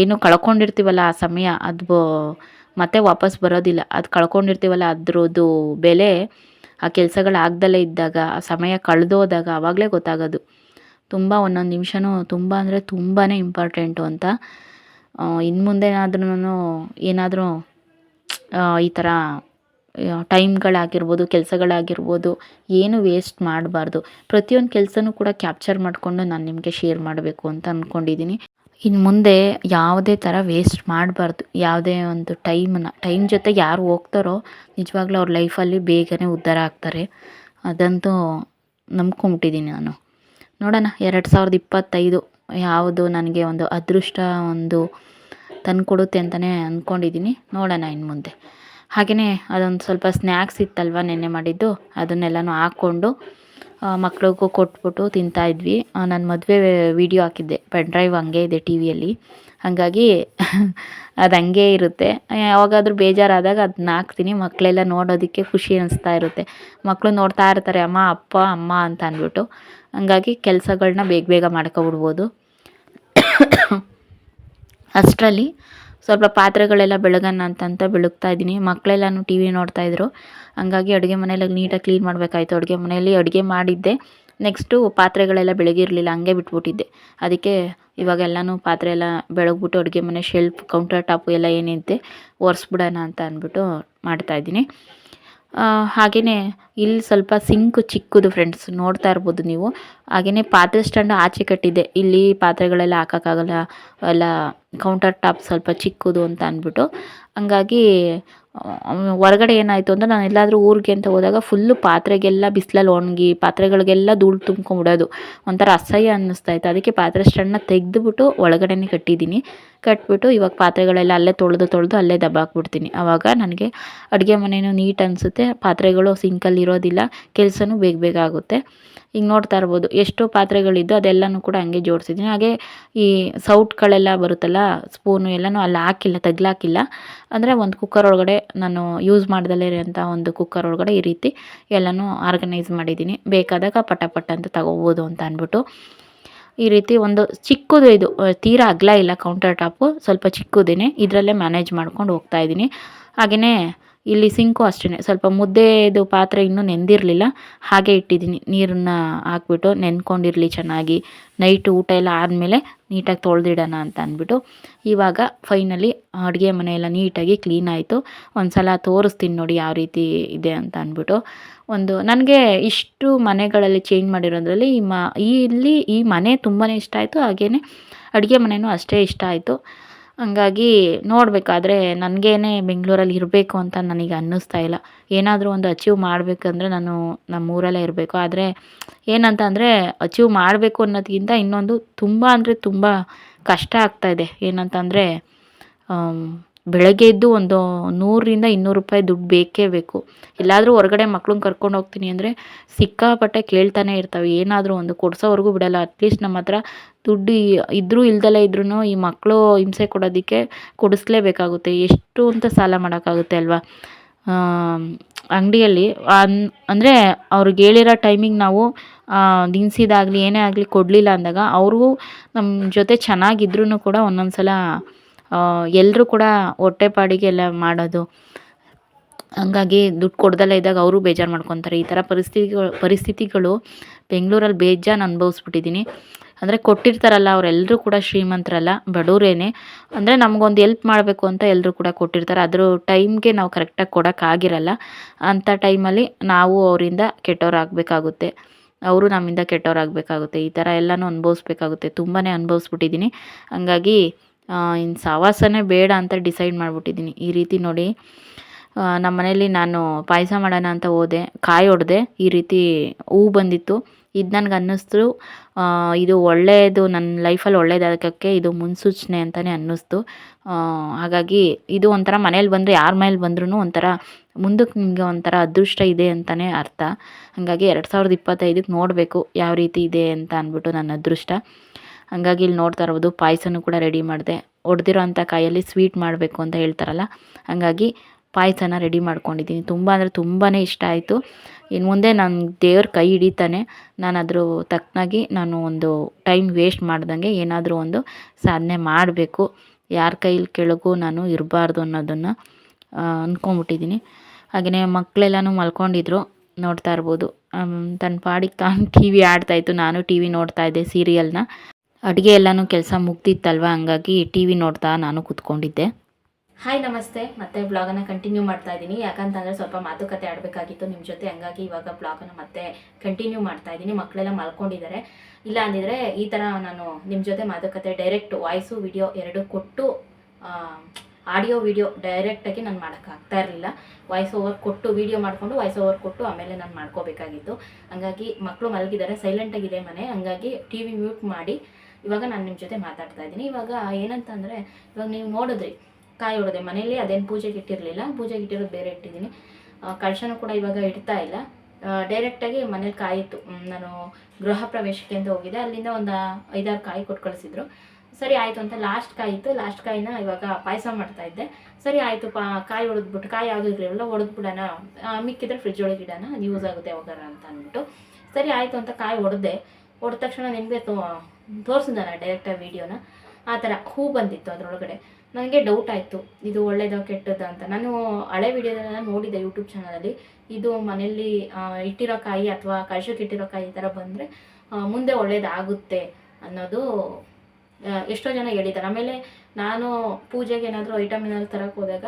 ಏನು ಕಳ್ಕೊಂಡಿರ್ತೀವಲ್ಲ ಆ ಸಮಯ, ಅದು ಮತ್ತೆ ವಾಪಸ್ ಬರೋದಿಲ್ಲ. ಅದು ಕಳ್ಕೊಂಡಿರ್ತೀವಲ್ಲ ಅದ್ರದ್ದು ಬೆಲೆ ಆ ಕೆಲಸಗಳು ಆಗ್ದಲೇ ಇದ್ದಾಗ, ಆ ಸಮಯ ಕಳೆದೋದಾಗ ಆವಾಗಲೇ ಗೊತ್ತಾಗೋದು. ತುಂಬ ಒಂದೊಂದು ನಿಮಿಷವೂ ತುಂಬ ಅಂದರೆ ತುಂಬಾ ಇಂಪಾರ್ಟೆಂಟು ಅಂತ. ಇನ್ನು ಮುಂದೆನಾದ್ರೂ ಏನಾದರೂ ಈ ಥರ ಟೈಮ್ಗಳಾಗಿರ್ಬೋದು, ಕೆಲಸಗಳಾಗಿರ್ಬೋದು, ಏನು ವೇಸ್ಟ್ ಮಾಡಬಾರ್ದು. ಪ್ರತಿಯೊಂದು ಕೆಲಸನೂ ಕೂಡ ಕ್ಯಾಪ್ಚರ್ ಮಾಡಿಕೊಂಡು ನಾನು ನಿಮಗೆ ಶೇರ್ ಮಾಡಬೇಕು ಅಂತ ಅಂದ್ಕೊಂಡಿದ್ದೀನಿ. ಇನ್ನು ಮುಂದೆ ಯಾವುದೇ ಥರ ವೇಸ್ಟ್ ಮಾಡಬಾರ್ದು. ಯಾವುದೇ ಒಂದು ಟೈಮ್ ಜೊತೆ ಯಾರು ಹೋಗ್ತಾರೋ ನಿಜವಾಗ್ಲೂ ಅವ್ರ ಲೈಫಲ್ಲಿ ಬೇಗನೆ ಉದ್ಧಾರ ಆಗ್ತಾರೆ. ಅದಂತೂ ನಂಬ್ಕೊಂಬಿಟ್ಟಿದ್ದೀನಿ ನಾನು. ನೋಡೋಣ 2025 ಯಾವುದು ನನಗೆ ಒಂದು ಅದೃಷ್ಟ ತಂದುಕೊಡುತ್ತೆ ಅಂತಲೇ ಅಂದ್ಕೊಂಡಿದ್ದೀನಿ. ನೋಡೋಣ ಇನ್ನು ಮುಂದೆ. ಹಾಗೆಯೇ ಅದೊಂದು ಸ್ವಲ್ಪ ಸ್ನ್ಯಾಕ್ಸ್ ಇತ್ತಲ್ವ ನೆನ್ನೆ ಮಾಡಿದ್ದು, ಅದನ್ನೆಲ್ಲನೂ ಹಾಕ್ಕೊಂಡು ಮಕ್ಳಿಗೂ ಕೊಟ್ಬಿಟ್ಟು ತಿಂತಾಯಿದ್ವಿ. ನಾನು ಮದುವೆ ವೀಡಿಯೋ ಹಾಕಿದ್ದೆ, ಪೆನ್ ಡ್ರೈವ್ ಹಂಗೆ ಇದೆ ಟಿ ವಿಯಲ್ಲಿ, ಹಾಗಾಗಿ ಅದು ಹಂಗೆ ಇರುತ್ತೆ. ಯಾವಾಗಾದರೂ ಬೇಜಾರಾದಾಗ ಅದನ್ನ ಹಾಕ್ತೀನಿ, ಮಕ್ಕಳೆಲ್ಲ ನೋಡೋದಕ್ಕೆ ಖುಷಿ ಅನ್ನಿಸ್ತಾ ಇರುತ್ತೆ. ಮಕ್ಕಳು ನೋಡ್ತಾ ಇರ್ತಾರೆ ಅಮ್ಮ ಅಪ್ಪ ಅಮ್ಮ ಅಂತ ಅಂದ್ಬಿಟ್ಟು, ಹಂಗಾಗಿ ಕೆಲಸಗಳನ್ನ ಬೇಗ ಬೇಗ ಮಾಡ್ಕೊಬಿಡ್ಬೋದು. ಅಷ್ಟರಲ್ಲಿ ಸ್ವಲ್ಪ ಪಾತ್ರೆಗಳೆಲ್ಲ ಬೆಳಗೋಣ ಅಂತಂತ ಬೆಳಗ್ತಾ ಇದ್ದೀನಿ. ಮಕ್ಕಳೆಲ್ಲನೂ ಟಿ ವಿ ನೋಡ್ತಾಯಿದ್ರು, ಹಂಗಾಗಿ ಅಡುಗೆ ಮನೆಯೆಲ್ಲ ನೀಟಾಗಿ ಕ್ಲೀನ್ ಮಾಡಬೇಕಾಯ್ತು. ಅಡುಗೆ ಮನೆಯಲ್ಲಿ ಅಡುಗೆ ಮಾಡಿದ್ದೆ, ನೆಕ್ಸ್ಟು ಪಾತ್ರೆಗಳೆಲ್ಲ ಬೆಳಗಿರಲಿಲ್ಲ, ಹಂಗೆ ಬಿಟ್ಬಿಟ್ಟಿದ್ದೆ. ಅದಕ್ಕೆ ಇವಾಗೆಲ್ಲನೂ ಪಾತ್ರೆ ಎಲ್ಲ ಬೆಳಗ್ಬಿಟ್ಟು ಅಡುಗೆ ಮನೆ ಶೆಲ್ಫ್ ಕೌಂಟರ್ ಟಾಪು ಎಲ್ಲ ಏನಿದೆ ಒರೆಸ್ಬಿಡೋಣ ಅಂತ ಅಂದ್ಬಿಟ್ಟು ಮಾಡ್ತಾಯಿದ್ದೀನಿ. ಹಾಗೆಯೇ ಇಲ್ಲಿ ಸ್ವಲ್ಪ ಸಿಂಕು ಚಿಕ್ಕದು ಫ್ರೆಂಡ್ಸ್, ನೋಡ್ತಾ ಇರ್ಬೋದು ನೀವು. ಹಾಗೆಯೇ ಪಾತ್ರೆ ಸ್ಟ್ಯಾಂಡು ಆಚೆ ಕಟ್ಟಿದ್ದೆ, ಇಲ್ಲಿ ಪಾತ್ರೆಗಳೆಲ್ಲ ಹಾಕೋಕ್ಕಾಗಲ್ಲ, ಎಲ್ಲ ಕೌಂಟರ್ ಟಾಪ್ ಸ್ವಲ್ಪ ಚಿಕ್ಕದು ಅಂತ ಅಂದ್ಬಿಟ್ಟು. ಹಂಗಾಗಿ ಹೊರಗಡೆ ಏನಾಯಿತು ಅಂದರೆ, ನಾನು ಎಲ್ಲಾದರೂ ಊರಿಗೆ ಅಂತ ಹೋದಾಗ ಫುಲ್ಲು ಪಾತ್ರೆಗೆಲ್ಲ ಬಿಸಿಲಲ್ಲಿ ಒಣಗಿ ಪಾತ್ರೆಗಳಿಗೆಲ್ಲ ಧೂಳು ತುಂಬ್ಕೊಂಬಿಡೋದು, ಒಂಥರ ಅಸಹ್ಯ ಅನ್ನಿಸ್ತಾಯಿತ್ತು. ಅದಕ್ಕೆ ಪಾತ್ರೆ ಸ್ಟ್ಯಾಂಡನ್ನ ತೆಗೆದುಬಿಟ್ಟು ಒಳಗಡೆನೇ ಕಟ್ಟಿದ್ದೀನಿ. ಕಟ್ಬಿಟ್ಟು ಇವಾಗ ಪಾತ್ರೆಗಳೆಲ್ಲ ಅಲ್ಲೇ ತೊಳೆದು ಅಲ್ಲೇ ದಬ್ಬಾಕ್ಬಿಡ್ತೀನಿ. ಆವಾಗ ನನಗೆ ಅಡುಗೆ ಮನೆಯೂ ನೀಟ್ ಅನಿಸುತ್ತೆ, ಪಾತ್ರೆಗಳು ಸಿಂಕಲ್ಲಿ ಇರೋದಿಲ್ಲ, ಕೆಲಸನೂ ಬೇಗ ಬೇಗ ಆಗುತ್ತೆ. ಈಗ ನೋಡ್ತಾ ಇರ್ಬೋದು ಎಷ್ಟೋ ಪಾತ್ರೆಗಳಿದ್ದು ಅದೆಲ್ಲನೂ ಕೂಡ ಹಂಗೆ ಜೋಡಿಸಿದ್ದೀನಿ. ಹಾಗೆ ಈ ಸೌಟ್ಗಳೆಲ್ಲ ಬರುತ್ತಲ್ಲ, ಸ್ಪೂನು ಎಲ್ಲನೂ ಅಲ್ಲಿ ಹಾಕಿಲ್ಲ, ತಗ್ಲಾಕಿಲ್ಲ. ಅಂದರೆ ಒಂದು ಕುಕ್ಕರ್ ಒಳಗಡೆ ನಾನು ಯೂಸ್ ಮಾಡ್ದಲೇ ಇರೋಂಥ ಒಂದು ಕುಕ್ಕರ್ ಒಳಗಡೆ ಈ ರೀತಿ ಎಲ್ಲನೂ ಆರ್ಗನೈಸ್ ಮಾಡಿದ್ದೀನಿ. ಬೇಕಾದಾಗ ಪಟ ಪಟ ಅಂತ ತಗೋಬೋದು ಅಂತ ಅಂದ್ಬಿಟ್ಟು ಈ ರೀತಿ ಒಂದು ಚಿಕ್ಕದು, ಇದು ತೀರಾ ಅಗಲ ಇಲ್ಲ ಕೌಂಟರ್ ಟಾಪು, ಸ್ವಲ್ಪ ಚಿಕ್ಕದೇನೆ, ಇದರಲ್ಲೇ ಮ್ಯಾನೇಜ್ ಮಾಡ್ಕೊಂಡು ಹೋಗ್ತಾಯಿದ್ದೀನಿ. ಹಾಗೆಯೇ ಇಲ್ಲಿ ಸಿಂಕು ಅಷ್ಟೇ, ಸ್ವಲ್ಪ ಮುದ್ದೆದು ಪಾತ್ರೆ ಇನ್ನೂ ನೆಂದಿರಲಿಲ್ಲ, ಹಾಗೆ ಇಟ್ಟಿದ್ದೀನಿ. ನೀರನ್ನು ಹಾಕ್ಬಿಟ್ಟು ನೆನ್ಕೊಂಡಿರಲಿ ಚೆನ್ನಾಗಿ, ನೈಟ್ ಊಟ ಎಲ್ಲ ಆದಮೇಲೆ ನೀಟಾಗಿ ತೊಳೆದಿಡೋಣ ಅಂತ ಅಂದ್ಬಿಟ್ಟು. ಇವಾಗ ಫೈನಲಿ ಅಡುಗೆ ಮನೆಯೆಲ್ಲ ನೀಟಾಗಿ ಕ್ಲೀನ್ ಆಯಿತು. ಒಂದು ಸಲ ತೋರಿಸ್ತೀನಿ ನೋಡಿ ಯಾವ ರೀತಿ ಇದೆ ಅಂತ ಅಂದ್ಬಿಟ್ಟು. ನನಗೆ ಇಷ್ಟು ಮನೆಗಳಲ್ಲಿ ಚೇಂಜ್ ಮಾಡಿರೋದ್ರಲ್ಲಿ ಇಲ್ಲಿ ಈ ಮನೆ ತುಂಬಾ ಇಷ್ಟ ಆಯಿತು. ಹಾಗೆಯೇ ಅಡುಗೆ ಮನೆಯೂ ಅಷ್ಟೇ ಇಷ್ಟ ಆಯಿತು. ಹಂಗಾಗಿ ನೋಡಬೇಕಾದ್ರೆ ನನಗೇನೆ ಬೆಂಗಳೂರಲ್ಲಿ ಇರಬೇಕು ಅಂತ ನನಗೆ ಅನ್ನಿಸ್ತಾ ಇಲ್ಲ. ಏನಾದರೂ ಒಂದು ಅಚೀವ್ ಮಾಡಬೇಕಂದ್ರೆ ನಾನು ನಮ್ಮೂರಲ್ಲೇ ಇರಬೇಕು. ಆದರೆ ಏನಂತ ಅಂದರೆ, ಅಚೀವ್ ಮಾಡಬೇಕು ಅನ್ನೋದಕ್ಕಿಂತ ಇನ್ನೊಂದು ತುಂಬ ಅಂದರೆ ತುಂಬ ಕಷ್ಟ ಆಗ್ತಾಯಿದೆ. ಏನಂತಂದರೆ ಬೆಳಗ್ಗೆ ಎದ್ದು ಒಂದು 100-200 ರೂಪಾಯಿ ದುಡ್ಡು ಬೇಕೇ ಬೇಕು. ಎಲ್ಲಾದರೂ ಹೊರಗಡೆ ಮಕ್ಳನ್ನ ಕರ್ಕೊಂಡು ಹೋಗ್ತೀನಿ ಅಂದರೆ ಸಿಕ್ಕಾಪಟ್ಟೆ ಕೇಳ್ತಾನೆ ಇರ್ತವೆ, ಏನಾದರೂ ಒಂದು ಕೊಡಿಸೋವರೆಗೂ ಬಿಡಲ್ಲ. ಅಟ್ಲೀಸ್ಟ್ ನಮ್ಮ ಹತ್ರ ದುಡ್ಡು ಇದ್ದರೂ ಇಲ್ದಲೇ ಇದ್ರೂ ಈ ಮಕ್ಕಳು ಹಿಂಸೆ ಕೊಡೋದಕ್ಕೆ ಕೊಡಿಸ್ಲೇಬೇಕಾಗುತ್ತೆ. ಎಷ್ಟು ಅಂತ ಸಾಲ ಮಾಡೋಕ್ಕಾಗುತ್ತೆ ಅಲ್ವಾ. ಅಂಗಡಿಯಲ್ಲಿ ಅಂದರೆ ಅವ್ರಿಗೆ ಹೇಳಿರೋ ಟೈಮಿಗೆ ನಾವು ದಿನಸಿದಾಗಲಿ ಏನೇ ಆಗಲಿ ಕೊಡಲಿಲ್ಲ ಅಂದಾಗ, ಅವ್ರಿಗೂ ನಮ್ಮ ಜೊತೆ ಚೆನ್ನಾಗಿದ್ರೂ ಕೂಡ ಒಂದೊಂದು ಸಲ ಎಲ್ಲರೂ ಕೂಡ ಹೊಟ್ಟೆಪಾಡಿಗೆ ಎಲ್ಲ ಮಾಡೋದು. ಹಂಗಾಗಿ ದುಡ್ಡು ಕೊಡ್ದಲೇ ಇದ್ದಾಗ ಅವರು ಬೇಜಾರು ಮಾಡ್ಕೊತಾರೆ. ಈ ಥರ ಪರಿಸ್ಥಿತಿಗಳು ಬೆಂಗಳೂರಲ್ಲಿ ಬೇಜಾನು ಅನುಭವಿಸ್ಬಿಟ್ಟಿದ್ದೀನಿ. ಅಂದರೆ ಕೊಟ್ಟಿರ್ತಾರಲ್ಲ ಅವರೆಲ್ಲರೂ ಕೂಡ ಶ್ರೀಮಂತರಲ್ಲ, ಬಡವರೇನೆ. ಅಂದರೆ ನಮಗೊಂದು ಹೆಲ್ಪ್ ಮಾಡಬೇಕು ಅಂತ ಎಲ್ಲರೂ ಕೂಡ ಕೊಟ್ಟಿರ್ತಾರೆ, ಅದ್ರ ಟೈಮ್ಗೆ ನಾವು ಕರೆಕ್ಟಾಗಿ ಕೊಡೋಕ್ಕಾಗಿರಲ್ಲ. ಅಂಥ ಟೈಮಲ್ಲಿ ನಾವು ಅವರಿಂದ ಕೆಟ್ಟವರಾಗಬೇಕಾಗುತ್ತೆ, ಅವರು ನಮ್ಮಿಂದ ಕೆಟ್ಟವರಾಗಬೇಕಾಗುತ್ತೆ. ಈ ಥರ ಎಲ್ಲನೂ ಅನುಭವಿಸ್ಬೇಕಾಗುತ್ತೆ, ತುಂಬಾ ಅನುಭವಿಸ್ಬಿಟ್ಟಿದ್ದೀನಿ. ಹಂಗಾಗಿ ಇನ್ನು ಸಹವಾಸನೇ ಬೇಡ ಅಂತ ಡಿಸೈಡ್ ಮಾಡಿಬಿಟ್ಟಿದ್ದೀನಿ. ಈ ರೀತಿ ನೋಡಿ, ನಮ್ಮ ಮನೇಲಿ ನಾನು ಪಾಯಸ ಮಾಡೋಣ ಅಂತ ಹೋದೆ, ಕಾಯಿ ಹೊಡೆದೆ, ಈ ರೀತಿ ಹೂವು ಬಂದಿತ್ತು. ಇದು ನನಗೆ ಅನ್ನಿಸ್ತು ಇದು ಒಳ್ಳೆಯದು, ನನ್ನ ಲೈಫಲ್ಲಿ ಒಳ್ಳೇದಾಗಕ್ಕೆ ಇದು ಮುನ್ಸೂಚನೆ ಅಂತಲೇ ಅನ್ನಿಸ್ತು. ಹಾಗಾಗಿ ಇದು ಒಂಥರ ಮನೇಲಿ ಬಂದರೆ ಯಾರ ಮನೇಲಿ ಬಂದ್ರೂ ಒಂಥರ ಮುಂದಕ್ಕೆ ನಿಮಗೆ ಒಂಥರ ಅದೃಷ್ಟ ಇದೆ ಅಂತಲೇ ಅರ್ಥ. ಹಾಗಾಗಿ 2025ಕ್ಕೆ ನೋಡಬೇಕು ಯಾವ ರೀತಿ ಇದೆ ಅಂತ ಅಂದ್ಬಿಟ್ಟು ನನ್ನ ಅದೃಷ್ಟ. ಹಾಗಾಗಿ ಇಲ್ಲಿ ನೋಡ್ತಾ ಇರ್ಬೋದು ಪಾಯಸನೂ ಕೂಡ ರೆಡಿ ಮಾಡಿದೆ. ಹೊಡೆದಿರೋ ಅಂಥ ಕಾಯಲ್ಲಿ ಸ್ವೀಟ್ ಮಾಡಬೇಕು ಅಂತ ಹೇಳ್ತಾರಲ್ಲ, ಹಾಗಾಗಿ ಪಾಯಸನ ರೆಡಿ ಮಾಡ್ಕೊಂಡಿದ್ದೀನಿ. ತುಂಬ ಅಂದರೆ ತುಂಬಾ ಇಷ್ಟ ಆಯಿತು. ಇನ್ನು ಮುಂದೆ ನನ್ನ ದೇವ್ರ ಕೈ ಹಿಡಿತಾನೆ, ನಾನು ಅದ್ರ ತಕ್ಕನಾಗಿ ನಾನು ಒಂದು ಟೈಮ್ ವೇಸ್ಟ್ ಮಾಡ್ದಂಗೆ ಏನಾದರೂ ಒಂದು ಸಾಧನೆ ಮಾಡಬೇಕು, ಯಾರ ಕೈಲಿ ಕೆಳಗೂ ನಾನು ಇರಬಾರ್ದು ಅನ್ನೋದನ್ನು ಅಂದ್ಕೊಂಬಿಟ್ಟಿದ್ದೀನಿ. ಹಾಗೆಯೇ ಮಕ್ಕಳೆಲ್ಲನೂ ಮಲ್ಕೊಂಡಿದ್ರು, ನೋಡ್ತಾ ಇರ್ಬೋದು. ತನ್ನ ಪಾಡಿಗೆ ತಾನು ಟಿ ವಿ ಆಡ್ತಾಯಿತ್ತು, ನಾನು ಟಿ ವಿ ನೋಡ್ತಾಯಿದ್ದೆ ಸೀರಿಯಲ್ನ. ಅಡುಗೆ ಎಲ್ಲನೂ ಕೆಲಸ ಮುಗ್ದಿತ್ತಲ್ವ, ಹಂಗಾಗಿ ಟಿ ವಿ ನೋಡ್ತಾ ನಾನು ಕೂತ್ಕೊಂಡಿದ್ದೆ. ಹಾಯ್ ನಮಸ್ತೆ, ಮತ್ತೆ ಬ್ಲಾಗನ್ನು ಕಂಟಿನ್ಯೂ ಮಾಡ್ತಾ ಇದ್ದೀನಿ. ಯಾಕಂತಂದರೆ ಸ್ವಲ್ಪ ಮಾತುಕತೆ ಆಡಬೇಕಾಗಿತ್ತು ನಿಮ್ಮ ಜೊತೆ, ಹಂಗಾಗಿ ಇವಾಗ ಬ್ಲಾಗನ್ನು ಮತ್ತೆ ಕಂಟಿನ್ಯೂ ಮಾಡ್ತಾ ಇದ್ದೀನಿ. ಮಕ್ಕಳೆಲ್ಲ ಮಲ್ಕೊಂಡಿದ್ದಾರೆ. ಇಲ್ಲ ಅಂದಿದ್ರೆ ಈ ಥರ ನಾನು ನಿಮ್ಮ ಜೊತೆ ಮಾತುಕತೆ ಡೈರೆಕ್ಟ್ ವಾಯ್ಸು ವಿಡಿಯೋ ಎರಡು ಕೊಟ್ಟು, ಆಡಿಯೋ ವಿಡಿಯೋ ಡೈರೆಕ್ಟಾಗಿ ನಾನು ಮಾಡೋಕ್ಕಾಗ್ತಾ ಇರಲಿಲ್ಲ. ವಾಯ್ಸ್ ಓವರ್ ಕೊಟ್ಟು ವಿಡಿಯೋ ಮಾಡಿಕೊಂಡು ವಾಯ್ಸ್ ಓವರ್ ಕೊಟ್ಟು ಆಮೇಲೆ ನಾನು ಮಾಡ್ಕೋಬೇಕಾಗಿತ್ತು. ಹಂಗಾಗಿ ಮಕ್ಕಳು ಮಲಗಿದ್ದಾರೆ, ಸೈಲೆಂಟಾಗಿದೆ ಮನೆ. ಹಂಗಾಗಿ ಟಿ ವಿ ಮ್ಯೂಟ್ ಮಾಡಿ ಇವಾಗ ನಾನು ನಿಮ್ಮ ಜೊತೆ ಮಾತಾಡ್ತಾ ಇದ್ದೀನಿ. ಇವಾಗ ಏನಂತಂದರೆ, ಇವಾಗ ನೀವು ನೋಡಿದ್ರಿ ಕಾಯಿ ಹೊಡೆದೆ ಮನೇಲಿ. ಅದೇನು ಪೂಜೆಗೆ ಇಟ್ಟಿರಲಿಲ್ಲ, ಪೂಜೆಗೆ ಇಟ್ಟಿರೋದು ಬೇರೆ ಇಟ್ಟಿದ್ದೀನಿ. ಕಳಶನೂ ಕೂಡ ಇವಾಗ ಇಡ್ತಾ ಇಲ್ಲ, ಡೈರೆಕ್ಟಾಗಿ ಮನೇಲಿ ಕಾಯಿತ್ತು. ನಾನು ಗೃಹ ಪ್ರವೇಶಕ್ಕೆ ಅಂತ ಹೋಗಿದ್ದೆ, ಅಲ್ಲಿಂದ ಒಂದು 5-6 ಕಾಯಿ ಕೊಟ್ಟು ಕಳಿಸಿದ್ರು. ಸರಿ ಆಯಿತು ಅಂತ ಲಾಸ್ಟ್ ಕಾಯಿ ಇತ್ತು, ಲಾಸ್ಟ್ ಕಾಯಿನ ಇವಾಗ ಪಾಯಸ ಮಾಡ್ತಾಯಿದ್ದೆ. ಸರಿ ಆಯಿತು, ಕಾಯಿ ಹೊಡೆದ್ಬಿಟ್ಟು, ಕಾಯಿ ಯಾವುದೂ ಇರಲಿಲ್ಲ, ಹೊಡೆದ್ಬಿಡೋಣ, ಮಿಕ್ಕಿದ್ರೆ ಫ್ರಿಜ್ ಒಳಗೆ ಇಡೋಣ, ಅದು ಯೂಸ್ ಆಗುತ್ತೆ ಯಾವಾಗಾರ ಅಂತ ಅಂದ್ಬಿಟ್ಟು ಸರಿ ಆಯಿತು ಅಂತ ಕಾಯಿ ಹೊಡೆದ ತಕ್ಷಣ ನಿಮಗೆ ತೋರಿಸಿದ ಡೈರೆಕ್ಟಾಗಿ ವೀಡಿಯೋನ. ಆ ಥರ ಹೂ ಬಂದಿತ್ತು ಅದರೊಳಗಡೆ. ನನಗೆ ಡೌಟ್ ಆಯಿತು, ಇದು ಒಳ್ಳೇದೋ ಕೆಟ್ಟದ ಅಂತ. ನಾನು ಹಳೆ ವೀಡಿಯೋದನ್ನೆಲ್ಲ ನೋಡಿದ್ದೆ ಯೂಟ್ಯೂಬ್ ಚಾನಲಲ್ಲಿ. ಇದು ಮನೆಯಲ್ಲಿ ಇಟ್ಟಿರೋ ಕಾಯಿ ಅಥವಾ ಕಳಶಕ್ಕೆ ಇಟ್ಟಿರೋ ಕಾಯಿ ಈ ಥರ ಬಂದರೆ ಮುಂದೆ ಒಳ್ಳೇದಾಗುತ್ತೆ ಅನ್ನೋದು ಎಷ್ಟೋ ಜನ ಹೇಳಿದ್ದಾರೆ. ಆಮೇಲೆ ನಾನು ಪೂಜೆಗೆ ಏನಾದರೂ ಐಟಮ್ ಏನಾದರೂ ತರಕ್ಕೆ ಹೋದಾಗ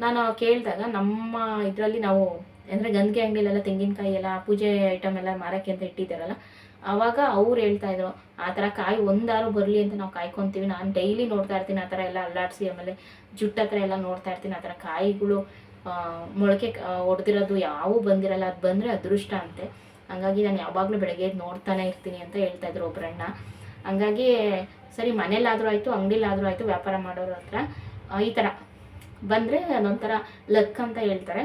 ನಾನು ಕೇಳಿದಾಗ, ನಮ್ಮ ಇದರಲ್ಲಿ ನಾವು ಅಂದರೆ ಗಂಧಿಗೆ ಅಂಗಡಿಲೆಲ್ಲ ತೆಂಗಿನಕಾಯಿ ಎಲ್ಲ ಪೂಜೆ ಐಟಮ್ ಎಲ್ಲ ಮಾರೋಕ್ಕೆ ಅಂತ ಇಟ್ಟಿದ್ದಾರಲ್ಲ, ಆವಾಗ ಅವ್ರು ಹೇಳ್ತಾಯಿದ್ರು ಆ ಥರ ಕಾಯಿ ಒಂದಾರು ಬರಲಿ ಅಂತ ನಾವು ಕಾಯ್ಕೊತೀವಿ. ನಾನು ಡೈಲಿ ನೋಡ್ತಾ ಇರ್ತೀನಿ ಆ ಥರ ಎಲ್ಲ ಅಲ್ಲಾಡಿಸಿ, ಆಮೇಲೆ ಜುಟ್ಟು ಹತ್ರ ಎಲ್ಲ ನೋಡ್ತಾ ಇರ್ತೀನಿ ಆ ಥರ ಕಾಯಿಗಳು ಮೊಳಕೆ ಹೊಡೆದಿರೋದು ಯಾವೂ ಬಂದಿರಲ್ಲ, ಅದು ಬಂದರೆ ಅದೃಷ್ಟ ಅಂತೆ. ಹಂಗಾಗಿ ನಾನು ಯಾವಾಗಲೂ ಬೆಳಗ್ಗೆ ನೋಡ್ತಾನೆ ಇರ್ತೀನಿ ಅಂತ ಹೇಳ್ತಾಯಿದ್ರು ಒಬ್ಬರಣ್ಣ. ಹಂಗಾಗಿ ಸರಿ ಮನೇಲಾದರೂ ಆಯಿತು ಅಂಗಡಿಲಾದರೂ ಆಯಿತು ವ್ಯಾಪಾರ ಮಾಡೋರ ಹತ್ರ ಈ ಥರ ಬಂದರೆ ಅದೊಂಥರ ಲಕ್ ಅಂತ ಹೇಳ್ತಾರೆ.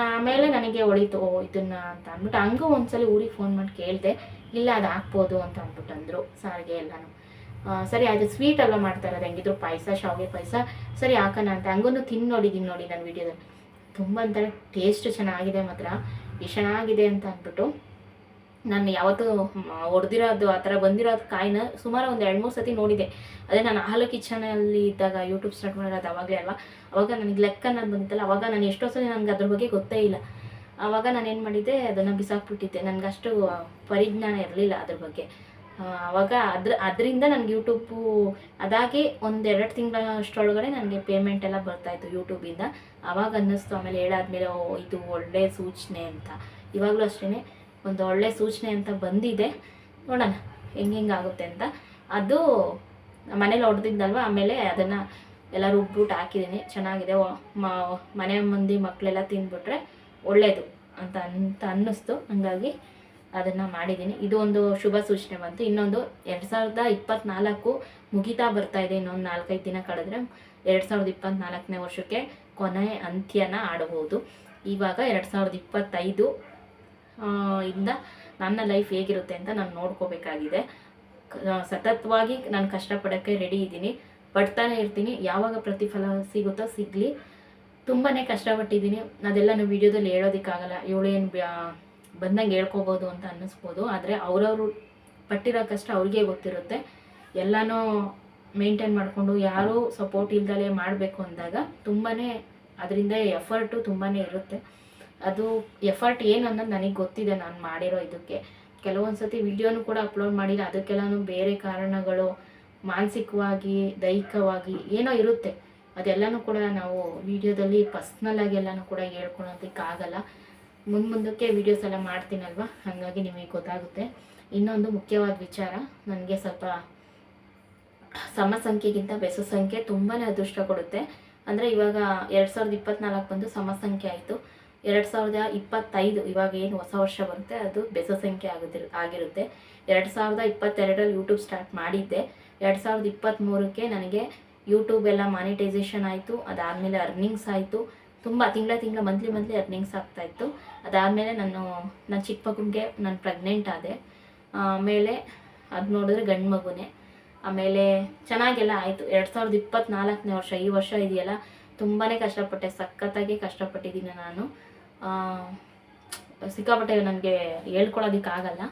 ಆಮೇಲೆ ನನಗೆ ಹೊಳಿತು ಇದನ್ನು ಅಂತ ಅಂದ್ಬಿಟ್ಟು ಹಂಗೂ ಒಂದ್ಸಲಿ ಊರಿಗೆ ಫೋನ್ ಮಾಡಿ ಕೇಳಿದೆ, ಇಲ್ಲ ಅದು ಹಾಕ್ಬೋದು ಅಂತ ಅಂದ್ಬಿಟ್ಟು ಅಂದರು ಸಾರಿಗೆ ಎಲ್ಲನೂ. ಸರಿ ಅದು ಸ್ವೀಟ್ ಎಲ್ಲ ಮಾಡ್ತಾ ಇರೋದು ಹೆಂಗಿದ್ರು ಪಾಯಸ, ಶಾವಿಗೆ ಪಾಯಸ, ಸರಿ ಹಾಕೋಣ ಅಂತ ಹಂಗೂ ತಿಂದು ನೋಡಿದ್ದೀನಿ ನೋಡಿ ನಾನು ವೀಡಿಯೋದಲ್ಲಿ. ತುಂಬ ಅಂತಾರೆ ಟೇಸ್ಟ್ ಚೆನ್ನಾಗಿದೆ, ಮಾತ್ರ ಎಷ್ಟು ಚೆನ್ನಾಗಿದೆ ಅಂತ ಅಂದ್ಬಿಟ್ಟು ನಾನು ಯಾವತ್ತೂ ಹೊಡೆದಿರೋದು ಆ ಥರ ಬಂದಿರೋದು ಕಾಯಿನ ಸುಮಾರು ಒಂದು 2-3 ಸತಿ ನೋಡಿದೆ. ಅದೇ ನಾನು ಹಾಲು ಕಿಚನಲ್ಲಿ ಇದ್ದಾಗ ಯೂಟ್ಯೂಬ್ ಸ್ಟಾರ್ಟ್ ಮಾಡಿರೋದು ಅವಾಗಲೇ ಅಲ್ವಾ, ಅವಾಗ ನನಗೆ ಲೆಕ್ಕ ಅನ್ನೋದು ಬಂದಿತ್ತಲ್ಲ, ಅವಾಗ ನಾನು ಎಷ್ಟೋ ಸಲ ನನಗೆ ಅದ್ರ ಬಗ್ಗೆ ಗೊತ್ತೇ ಇಲ್ಲ. ಆವಾಗ ನಾನೇನು ಮಾಡಿದ್ದೆ, ಅದನ್ನು ಬಿಸಾಕ್ಬಿಟ್ಟಿದ್ದೆ. ನನಗಷ್ಟು ಪರಿಜ್ಞಾನ ಇರಲಿಲ್ಲ ಅದ್ರ ಬಗ್ಗೆ. ಆವಾಗ ಅದರಿಂದ ನನಗೆ ಯೂಟ್ಯೂಬು ಅದಾಗಿ 1-2 ತಿಂಗಳಷ್ಟರೊಳಗಡೆ ನನಗೆ ಪೇಮೆಂಟ್ ಎಲ್ಲ ಬರ್ತಾಯಿತ್ತು ಯೂಟ್ಯೂಬಿಂದ. ಆವಾಗ ಅನ್ನಿಸ್ತು, ಆಮೇಲೆ ಹೇಳಾದ್ಮೇಲೆ ಇದು ಒಳ್ಳೆಯ ಸೂಚನೆ ಅಂತ. ಇವಾಗಲೂ ಅಷ್ಟೇ ಒಂದು ಒಳ್ಳೆಯ ಸೂಚನೆ ಅಂತ ಬಂದಿದೆ, ನೋಡೋಣ ಹೆಂಗಾಗುತ್ತೆ ಅಂತ. ಅದು ಮನೇಲಿ ಹೊಡೆದಿದ್ದಲ್ವ, ಆಮೇಲೆ ಅದನ್ನು ಎಲ್ಲ ರುಬ್ಬಿಟ್ಟು ಹಾಕಿದ್ದೀನಿ, ಚೆನ್ನಾಗಿದೆ. ಮನೆ ಮಂದಿ ಮಕ್ಕಳೆಲ್ಲ ತಿಂದ್ಬಿಟ್ರೆ ಒಳ್ಳೆಯದು ಅಂತ ಅನ್ನಿಸ್ತು. ಹಂಗಾಗಿ ಅದನ್ನು ಮಾಡಿದ್ದೀನಿ. ಇದು ಒಂದು ಶುಭ ಸೂಚನೆ ಬಂತು. ಇನ್ನೊಂದು 2024 ಮುಗಿತಾ ಬರ್ತಾಯಿದೆ, ಇನ್ನೊಂದು 4-5 ದಿನ ಕಳೆದ್ರೆ 2024ನೇ ವರ್ಷಕ್ಕೆ ಕೊನೆ ಅಂತ್ಯನ ಆಡಬಹುದು. ಇವಾಗ 2025 ಇಂದ ನನ್ನ ಲೈಫ್ ಹೇಗಿರುತ್ತೆ ಅಂತ ನಾನು ನೋಡ್ಕೋಬೇಕಾಗಿದೆ. ಸತತವಾಗಿ ನಾನು ಕಷ್ಟಪಡೋಕ್ಕೆ ರೆಡಿ ಇದ್ದೀನಿ, ಪಡ್ತಾನೆ ಇರ್ತೀನಿ. ಯಾವಾಗ ಪ್ರತಿಫಲ ಸಿಗುತ್ತೋ ಸಿಗಲಿ. ತುಂಬಾ ಕಷ್ಟಪಟ್ಟಿದ್ದೀನಿ, ಅದೆಲ್ಲ ವೀಡಿಯೋದಲ್ಲಿ ಹೇಳೋದಕ್ಕಾಗಲ್ಲ. ಇವಳೇನು ಬಂದಂಗೆ ಹೇಳ್ಕೊಬೋದು ಅಂತ ಅನ್ನಿಸ್ಬೋದು, ಆದರೆ ಅವರವರು ಪಟ್ಟಿರೋ ಕಷ್ಟ ಅವ್ರಿಗೆ ಗೊತ್ತಿರುತ್ತೆ. ಎಲ್ಲನೂ ಮೇಂಟೈನ್ ಮಾಡಿಕೊಂಡು ಯಾರೂ ಸಪೋರ್ಟ್ ಇಲ್ದಲೇ ಮಾಡಬೇಕು ಅಂದಾಗ ತುಂಬಾ ಅದರಿಂದ ಎಫರ್ಟು ತುಂಬಾ ಇರುತ್ತೆ. ಅದು ಎಫರ್ಟ್ ಏನು ಅನ್ನೋದು ನನಗೆ ಗೊತ್ತಿದೆ. ನಾನು ಮಾಡಿರೋ ಇದಕ್ಕೆ ಕೆಲವೊಂದು ಸತಿ ವೀಡಿಯೋನು ಕೂಡ ಅಪ್ಲೋಡ್ ಮಾಡಿಲ್ಲ, ಅದಕ್ಕೆಲ್ಲನೂ ಬೇರೆ ಕಾರಣಗಳು, ಮಾನಸಿಕವಾಗಿ ದೈಹಿಕವಾಗಿ ಏನೋ ಇರುತ್ತೆ. ಅದೆಲ್ಲನೂ ಕೂಡ ನಾವು ವೀಡಿಯೋದಲ್ಲಿ ಪರ್ಸ್ನಲಾಗಿ ಎಲ್ಲನೂ ಕೂಡ ಹೇಳ್ಕೊಳೋದಕ್ಕಾಗಲ್ಲ. ಮುಂದಕ್ಕೆ ವೀಡಿಯೋಸ್ ಎಲ್ಲ ಮಾಡ್ತೀನಲ್ವ, ಹಾಗಾಗಿ ನಿಮಗೆ ಗೊತ್ತಾಗುತ್ತೆ. ಇನ್ನೊಂದು ಮುಖ್ಯವಾದ ವಿಚಾರ, ನನಗೆ ಸ್ವಲ್ಪ ಸಮ ಸಂಖ್ಯೆಗಿಂತ ಬೆಸ ಸಂಖ್ಯೆ ತುಂಬಾ ಅದೃಷ್ಟ ಕೊಡುತ್ತೆ. ಅಂದರೆ ಇವಾಗ 2024 ಬಂದು ಸಮ ಸಂಖ್ಯೆ ಆಯಿತು. 2025 ಇವಾಗ ಏನು ಹೊಸ ವರ್ಷ ಬರುತ್ತೆ ಅದು ಬೆಸ ಸಂಖ್ಯೆ ಆಗಿರುತ್ತೆ. 2022ರಲ್ಲಿ ಯೂಟ್ಯೂಬ್ ಸ್ಟಾರ್ಟ್ ಮಾಡಿದ್ದೆ. 2023ಕ್ಕೆ ನನಗೆ ಯೂಟ್ಯೂಬ್ ಎಲ್ಲ ಮಾನಿಟೈಸೇಷನ್ ಆಯಿತು. ಅದಾದಮೇಲೆ ಅರ್ನಿಂಗ್ಸ್ ಆಯಿತು. ತುಂಬ ತಿಂಗಳ ಮಂತ್ಲಿ ಅರ್ನಿಂಗ್ಸ್ ಆಗ್ತಾಯಿತ್ತು. ಅದಾದಮೇಲೆ ನನ್ನ ಚಿಕ್ಕ ಮಗುಗೆ ನಾನು ಪ್ರೆಗ್ನೆಂಟ್ ಆದೆ. ಆಮೇಲೆ ಅದು ನೋಡಿದ್ರೆ ಗಂಡು ಮಗುನೇ. ಆಮೇಲೆ ಚೆನ್ನಾಗೆಲ್ಲ ಆಯಿತು. 2024ನೇ ವರ್ಷ, ಈ ವರ್ಷ ಇದೆಯಲ್ಲ, ತುಂಬಾ ಕಷ್ಟಪಟ್ಟೆ, ಸಖತ್ತಾಗಿ ಕಷ್ಟಪಟ್ಟಿದ್ದೀನಿ ನಾನು. ಸಿಕ್ಕಾಪಟ್ಟೆ ನನಗೆ ಹೇಳ್ಕೊಳ್ಳೋದಕ್ಕಾಗಲ್ಲ.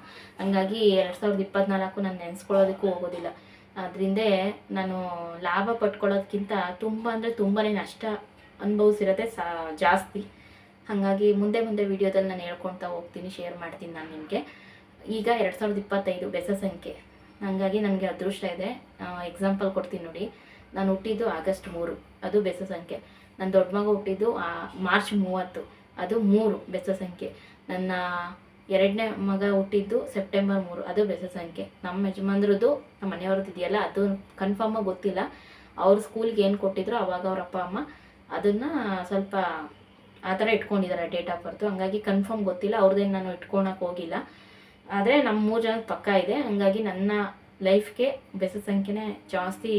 ಹಂಗಾಗಿ 2024 ನಾನು ನೆನೆಸ್ಕೊಳ್ಳೋದಕ್ಕೂ ಹೋಗೋದಿಲ್ಲ. ಅದರಿಂದ ನಾನು ಲಾಭ ಪಟ್ಕೊಳ್ಳೋದಕ್ಕಿಂತ ತುಂಬಾ ನಷ್ಟ ಅನುಭವಿಸಿರೋದೇ ಜಾಸ್ತಿ. ಹಾಗಾಗಿ ಮುಂದೆ ವೀಡಿಯೋದಲ್ಲಿ ನಾನು ಹೇಳ್ಕೊಳ್ತಾ ಹೋಗ್ತೀನಿ, ಶೇರ್ ಮಾಡ್ತೀನಿ ನಾನು ನಿಮಗೆ. ಈಗ 2025 ಬೆಸ ಸಂಖ್ಯೆ, ಹಾಗಾಗಿ ನನಗೆ ಅದೃಷ್ಟ ಇದೆ. ಎಕ್ಸಾಂಪಲ್ ಕೊಡ್ತೀನಿ ನೋಡಿ. ನಾನು ಹುಟ್ಟಿದ್ದು ಆಗಸ್ಟ್ 3, ಅದು ಬೆಸ ಸಂಖ್ಯೆ. ನನ್ನ ದೊಡ್ಡ ಮಗ ಹುಟ್ಟಿದ್ದು ಮಾರ್ಚ್ 30, ಅದು 3 ಬೆಸ ಸಂಖ್ಯೆ. ನನ್ನ 2ನೇ ಮಗ ಹುಟ್ಟಿದ್ದು ಸೆಪ್ಟೆಂಬರ್ 3, ಅದು ಬೆಸ ಸಂಖ್ಯೆ. ನಮ್ಮ ಯಜಮಾನ್ರದ್ದು, ನಮ್ಮ ಮನೆಯವ್ರದ್ದು ಇದೆಯಲ್ಲ, ಅದು ಕನ್ಫರ್ಮಾಗಿ ಗೊತ್ತಿಲ್ಲ. ಅವ್ರು ಸ್ಕೂಲ್ಗೆ ಏನು ಕೊಟ್ಟಿದ್ರು ಅವಾಗ ಅವ್ರ ಅಪ್ಪ ಅಮ್ಮ ಅದನ್ನು ಸ್ವಲ್ಪ ಆ ಥರ ಇಟ್ಕೊಂಡಿದ್ದಾರೆ ಡೇಟ್ ಆಫ್ ಬರ್ತು. ಹಂಗಾಗಿ ಕನ್ಫರ್ಮ್ ಗೊತ್ತಿಲ್ಲ, ಅವ್ರದ್ದೇನು ನಾನು ಇಟ್ಕೊಳಕ್ಕೆ ಹೋಗಿಲ್ಲ. ಆದರೆ ನಮ್ಮ 3 ಜನಕ್ಕೆ ಪಕ್ಕ ಇದೆ. ಹಂಗಾಗಿ ನನ್ನ ಲೈಫ್ಗೆ ಬೆಸ ಸಂಖ್ಯೆನೇ ಜಾಸ್ತಿ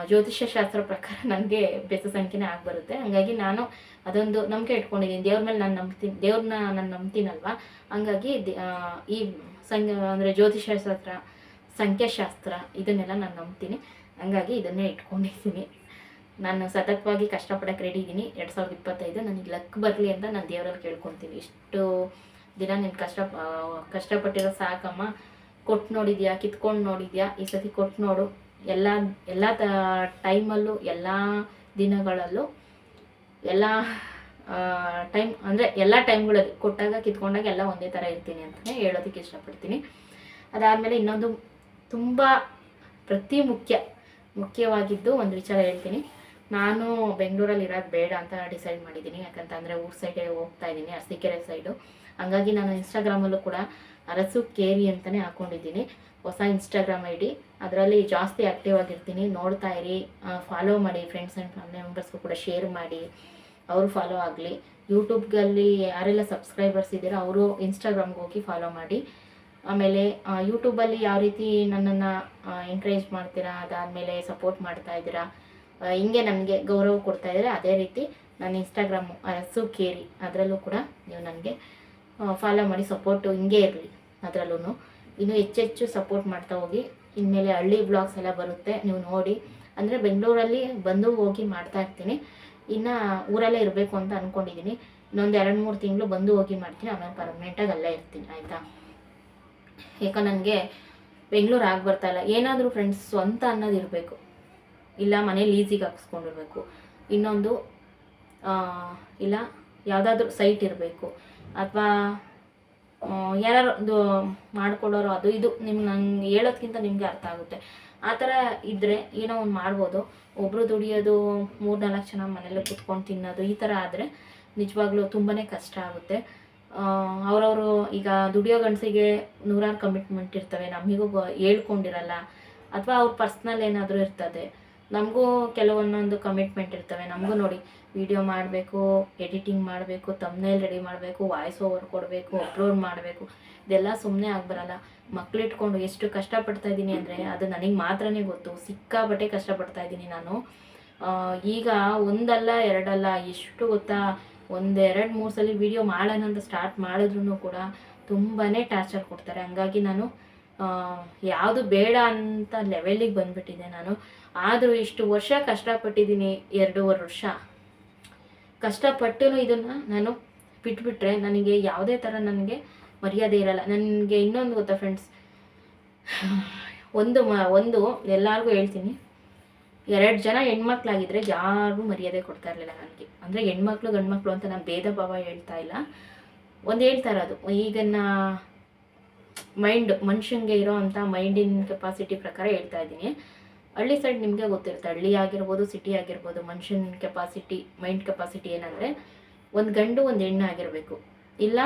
ಜ್ಯೋತಿಷ್ಯ ಶಾಸ್ತ್ರ ಪ್ರಕಾರ ನನಗೆ ಬೆಸ ಸಂಖ್ಯೆನೇ ಆಗಿಬರುತ್ತೆ. ಹಾಗಾಗಿ ನಾನು ಅದೊಂದು ನಂಬಿಕೆ ಇಟ್ಕೊಂಡಿದ್ದೀನಿ, ದೇವ್ರ ಮೇಲೆ ನಾನು ನಂಬ್ತೀನಿ, ದೇವ್ರನ್ನ ನಾನು ನಂಬ್ತೀನಲ್ವ. ಹಂಗಾಗಿ ಈ ಅಂದರೆ ಜ್ಯೋತಿಷ್ಯ ಶಾಸ್ತ್ರ, ಸಂಖ್ಯಾಶಾಸ್ತ್ರ ಇದನ್ನೆಲ್ಲ ನಾನು ನಂಬ್ತೀನಿ. ಹಂಗಾಗಿ ಇದನ್ನೇ ಇಟ್ಕೊಂಡಿದ್ದೀನಿ. ನಾನು ಸತತವಾಗಿ ಕಷ್ಟಪಡೋಕ್ಕೆ ರೆಡಿ ಇದ್ದೀನಿ. 2025 ನನಗೆ ಲಕ್ ಬರಲಿ ಅಂತ ನಾನು ದೇವರಲ್ಲಿ ಕೇಳ್ಕೊತೀನಿ. ಇಷ್ಟು ದಿನ ನೀನು ಕಷ್ಟಪಟ್ಟಿರೋ ಸಾಕಮ್ಮ, ಕೊಟ್ಟು ನೋಡಿದ್ಯಾ, ಕಿತ್ಕೊಂಡು ನೋಡಿದ್ಯಾ, ಈ ಸತಿ ಕೊಟ್ಟು ನೋಡು. ಎಲ್ಲ ಟೈಮಲ್ಲೂ, ಎಲ್ಲ ದಿನಗಳಲ್ಲೂ, ಎಲ್ಲ ಟೈಮ್ ಅಂದರೆ ಎಲ್ಲ ಟೈಮ್ಗಳಲ್ಲಿ ಕೊಟ್ಟಾಗ ಕಿತ್ಕೊಂಡಾಗ ಎಲ್ಲ ಒಂದೇ ಥರ ಇರ್ತೀನಿ ಅಂತಲೇ ಹೇಳೋದಕ್ಕೆ ಇಷ್ಟಪಡ್ತೀನಿ. ಅದಾದಮೇಲೆ ಇನ್ನೊಂದು ತುಂಬ ಮುಖ್ಯವಾಗಿದ್ದು ಒಂದು ವಿಚಾರ ಹೇಳ್ತೀನಿ. ನಾನು ಬೆಂಗಳೂರಲ್ಲಿ ಇರೋದು ಬೇಡ ಅಂತ ಡಿಸೈಡ್ ಮಾಡಿದ್ದೀನಿ. ಯಾಕಂತಂದರೆ ಊರ ಸೈಡೇ ಹೋಗ್ತಾ ಇದ್ದೀನಿ, ಅರಸೀಕೆರೆ ಸೈಡು. ಹಂಗಾಗಿ ನಾನು ಇನ್ಸ್ಟಾಗ್ರಾಮಲ್ಲೂ ಕೂಡ ಅರಸು ಕೇರಿ ಅಂತಲೇ ಹಾಕ್ಕೊಂಡಿದ್ದೀನಿ, ಹೊಸ ಇನ್ಸ್ಟಾಗ್ರಾಮ್ ID. ಅದರಲ್ಲಿ ಜಾಸ್ತಿ ಆ್ಯಕ್ಟಿವ್ ಆಗಿರ್ತೀನಿ, ನೋಡ್ತಾ ಇರಿ, ಫಾಲೋ ಮಾಡಿ. ಫ್ರೆಂಡ್ಸ್ ಆ್ಯಂಡ್ ಫ್ಯಾಮಿಲಿ ಮೆಂಬರ್ಸ್ಗೂ ಕೂಡ ಶೇರ್ ಮಾಡಿ, ಅವರು ಫಾಲೋ ಆಗಲಿ. ಯೂಟ್ಯೂಬ್ಗಲ್ಲಿ ಯಾರೆಲ್ಲ ಸಬ್ಸ್ಕ್ರೈಬರ್ಸ್ ಇದ್ದೀರೋ ಅವರು ಇನ್ಸ್ಟಾಗ್ರಾಮ್ಗೆ ಹೋಗಿ ಫಾಲೋ ಮಾಡಿ. ಆಮೇಲೆ ಯೂಟ್ಯೂಬಲ್ಲಿ ಯಾವ ರೀತಿ ನನ್ನನ್ನು ಎಂಕರೇಜ್ ಮಾಡ್ತೀರಾ, ಅದಾದಮೇಲೆ ಸಪೋರ್ಟ್ ಮಾಡ್ತಾ ಇದ್ದೀರಾ, ಹಿಂಗೆ ನನಗೆ ಗೌರವ ಕೊಡ್ತಾ ಇದ್ದೀರಾ, ಅದೇ ರೀತಿ ನನ್ನ ಇನ್ಸ್ಟಾಗ್ರಾಮು ಅರಸು ಕೇರಿ, ಅದರಲ್ಲೂ ಕೂಡ ನೀವು ನನಗೆ ಫಾಲೋ ಮಾಡಿ. ಸಪೋರ್ಟು ಹಿಂಗೆ ಇರಲಿ, ಅದರಲ್ಲೂ ಇನ್ನೂ ಹೆಚ್ಚೆಚ್ಚು ಸಪೋರ್ಟ್ ಮಾಡ್ತಾ ಹೋಗಿ. ಇನ್ಮೇಲೆ ಹಳ್ಳಿ ಬ್ಲಾಗ್ಸ್ ಎಲ್ಲ ಬರುತ್ತೆ, ನೀವು ನೋಡಿ. ಅಂದರೆ ಬೆಂಗಳೂರಲ್ಲಿ ಬಂದು ಹೋಗಿ ಮಾಡ್ತಾ ಇರ್ತೀನಿ. ಇನ್ನು ಊರಲ್ಲೇ ಇರಬೇಕು ಅಂತ ಅಂದ್ಕೊಂಡಿದ್ದೀನಿ. ಇನ್ನೊಂದು 2-3 ತಿಂಗಳು ಬಂದು ಹೋಗಿ ಮಾಡ್ತೀನಿ, ಆಮೇಲೆ ಪರ್ಮನೆಂಟಾಗಿ ಅಲ್ಲೇ ಇರ್ತೀನಿ, ಆಯಿತಾ. ಯಾಕೆ ನನಗೆ ಬೆಂಗಳೂರು ಆಗಿ ಬರ್ತಾಯಿಲ್ಲ. ಏನಾದರೂ ಫ್ರೆಂಡ್ಸ್ ಸ್ವಂತ ಅನ್ನೋದು ಇರಬೇಕು, ಇಲ್ಲ ಮನೆ ಲೀಸಿಗೆ ಹಾಕ್ಸ್ಕೊಂಡಿರ್ಬೇಕು, ಇನ್ನೊಂದು ಇಲ್ಲ ಯಾವುದಾದ್ರೂ ಸೈಟ್ ಇರಬೇಕು, ಅಥವಾ ಯಾರು ಮಾಡ್ಕೊಡೋರು, ಅದು ಇದು ನಂಗೆ ಹೇಳೋದ್ಕಿಂತ ನಿಮಗೆ ಅರ್ಥ ಆಗುತ್ತೆ. ಆ ಥರ ಇದ್ದರೆ ಏನೋ ಒಂದು ಮಾಡ್ಬೋದು. ಒಬ್ಬರು ದುಡಿಯೋದು, 3-4 ಜನ ಮನೇಲಿ ಕುತ್ಕೊಂಡು ತಿನ್ನೋದು, ಈ ಥರ ಆದರೆ ನಿಜವಾಗ್ಲೂ ತುಂಬಾ ಕಷ್ಟ ಆಗುತ್ತೆ. ಅವರವರು ಈಗ ದುಡಿಯೋ ಗಂಡಸಿಗೆ 100 ಕಮಿಟ್ಮೆಂಟ್ ಇರ್ತವೆ, ನಮಗೂ ಹೇಳ್ಕೊಂಡಿರಲ್ಲ, ಅಥವಾ ಅವ್ರ ಪರ್ಸ್ನಲ್ ಏನಾದರೂ ಇರ್ತದೆ. ನಮಗೂ ಕೆಲವೊಂದೊಂದು ಕಮಿಟ್ಮೆಂಟ್ ಇರ್ತವೆ. ನಮಗೂ ನೋಡಿ, ವಿಡಿಯೋ ಮಾಡಬೇಕು, ಎಡಿಟಿಂಗ್ ಮಾಡಬೇಕು, ತಮ್ನೇಲ್ ರೆಡಿ ಮಾಡಬೇಕು, ವಾಯ್ಸ್ ಓವರ್ ಕೊಡಬೇಕು, ಅಪ್ಲೋಡ್ ಮಾಡಬೇಕು. ಇದೆಲ್ಲ ಸುಮ್ಮನೆ ಆಗಿಬರಲ್ಲ. ಮಕ್ಕಳಿಟ್ಕೊಂಡು ಎಷ್ಟು ಕಷ್ಟಪಡ್ತಾಯಿದ್ದೀನಿ ಅಂದರೆ ಅದು ನನಗೆ ಮಾತ್ರನೇ ಗೊತ್ತು. ಸಿಕ್ಕಾಬಟ್ಟೆ ಕಷ್ಟಪಡ್ತಾ ಇದ್ದೀನಿ ನಾನು. ಈಗ ಒಂದಲ್ಲ ಎರಡಲ್ಲ, ಎಷ್ಟು ಗೊತ್ತಾ, 1-2-3 ಸಲ ವೀಡಿಯೋ ಮಾಡೋಣ ಅಂತ ಸ್ಟಾರ್ಟ್ ಮಾಡಿದ್ರೂ ಕೂಡ ತುಂಬಾ ಟಾರ್ಚರ್ ಕೊಡ್ತಾರೆ. ಹಂಗಾಗಿ ನಾನು ಯಾವುದು ಬೇಡ ಅಂತ ಲೆವೆಲಿಗೆ ಬಂದುಬಿಟ್ಟಿದೆ ನಾನು. ಆದರೂ ಇಷ್ಟು ವರ್ಷ ಕಷ್ಟಪಟ್ಟಿದ್ದೀನಿ, 2.5 ವರ್ಷ ಕಷ್ಟಪಟ್ಟು ಇದನ್ನು ನಾನು ಬಿಟ್ಬಿಟ್ರೆ ನನಗೆ ಯಾವುದೇ ಥರ ನನಗೆ ಮರ್ಯಾದೆ ಇರಲ್ಲ. ನನಗೆ ಇನ್ನೊಂದು ಗೊತ್ತಾ ಫ್ರೆಂಡ್ಸ್, ಒಂದು ಎಲ್ಲರಿಗೂ ಹೇಳ್ತೀನಿ, 2 ಜನ ಹೆಣ್ಮಕ್ಳಾಗಿದ್ದರೆ ಯಾರಿಗೂ ಮರ್ಯಾದೆ ಕೊಡ್ತಾ ಇರಲಿಲ್ಲ ನನಗೆ. ಅಂದರೆ ಹೆಣ್ಮಕ್ಳು ಗಂಡು ಮಕ್ಕಳು ಅಂತ ನಾನು ಭೇದ ಭಾವ ಹೇಳ್ತಾ ಇಲ್ಲ, ಒಂದು ಹೇಳ್ತಾ ಇರೋದು ಈಗಿನ ಮನುಷ್ಯಂಗೆ ಇರೋ ಅಂಥ ಮೈಂಡಿನ ಕೆಪಾಸಿಟಿ ಪ್ರಕಾರ ಹೇಳ್ತಾ ಇದ್ದೀನಿ. ಹಳ್ಳಿ ಸೈಡ್ ನಿಮಗೆ ಗೊತ್ತಿರುತ್ತೆ, ಹಳ್ಳಿ ಆಗಿರ್ಬೋದು, ಸಿಟಿ ಆಗಿರ್ಬೋದು, ಮನುಷ್ಯನ ಮೈಂಡ್ ಕೆಪಾಸಿಟಿ ಏನಂದರೆ, ಒಂದು ಗಂಡು ಒಂದು ಹೆಣ್ಣು ಆಗಿರಬೇಕು, ಇಲ್ಲ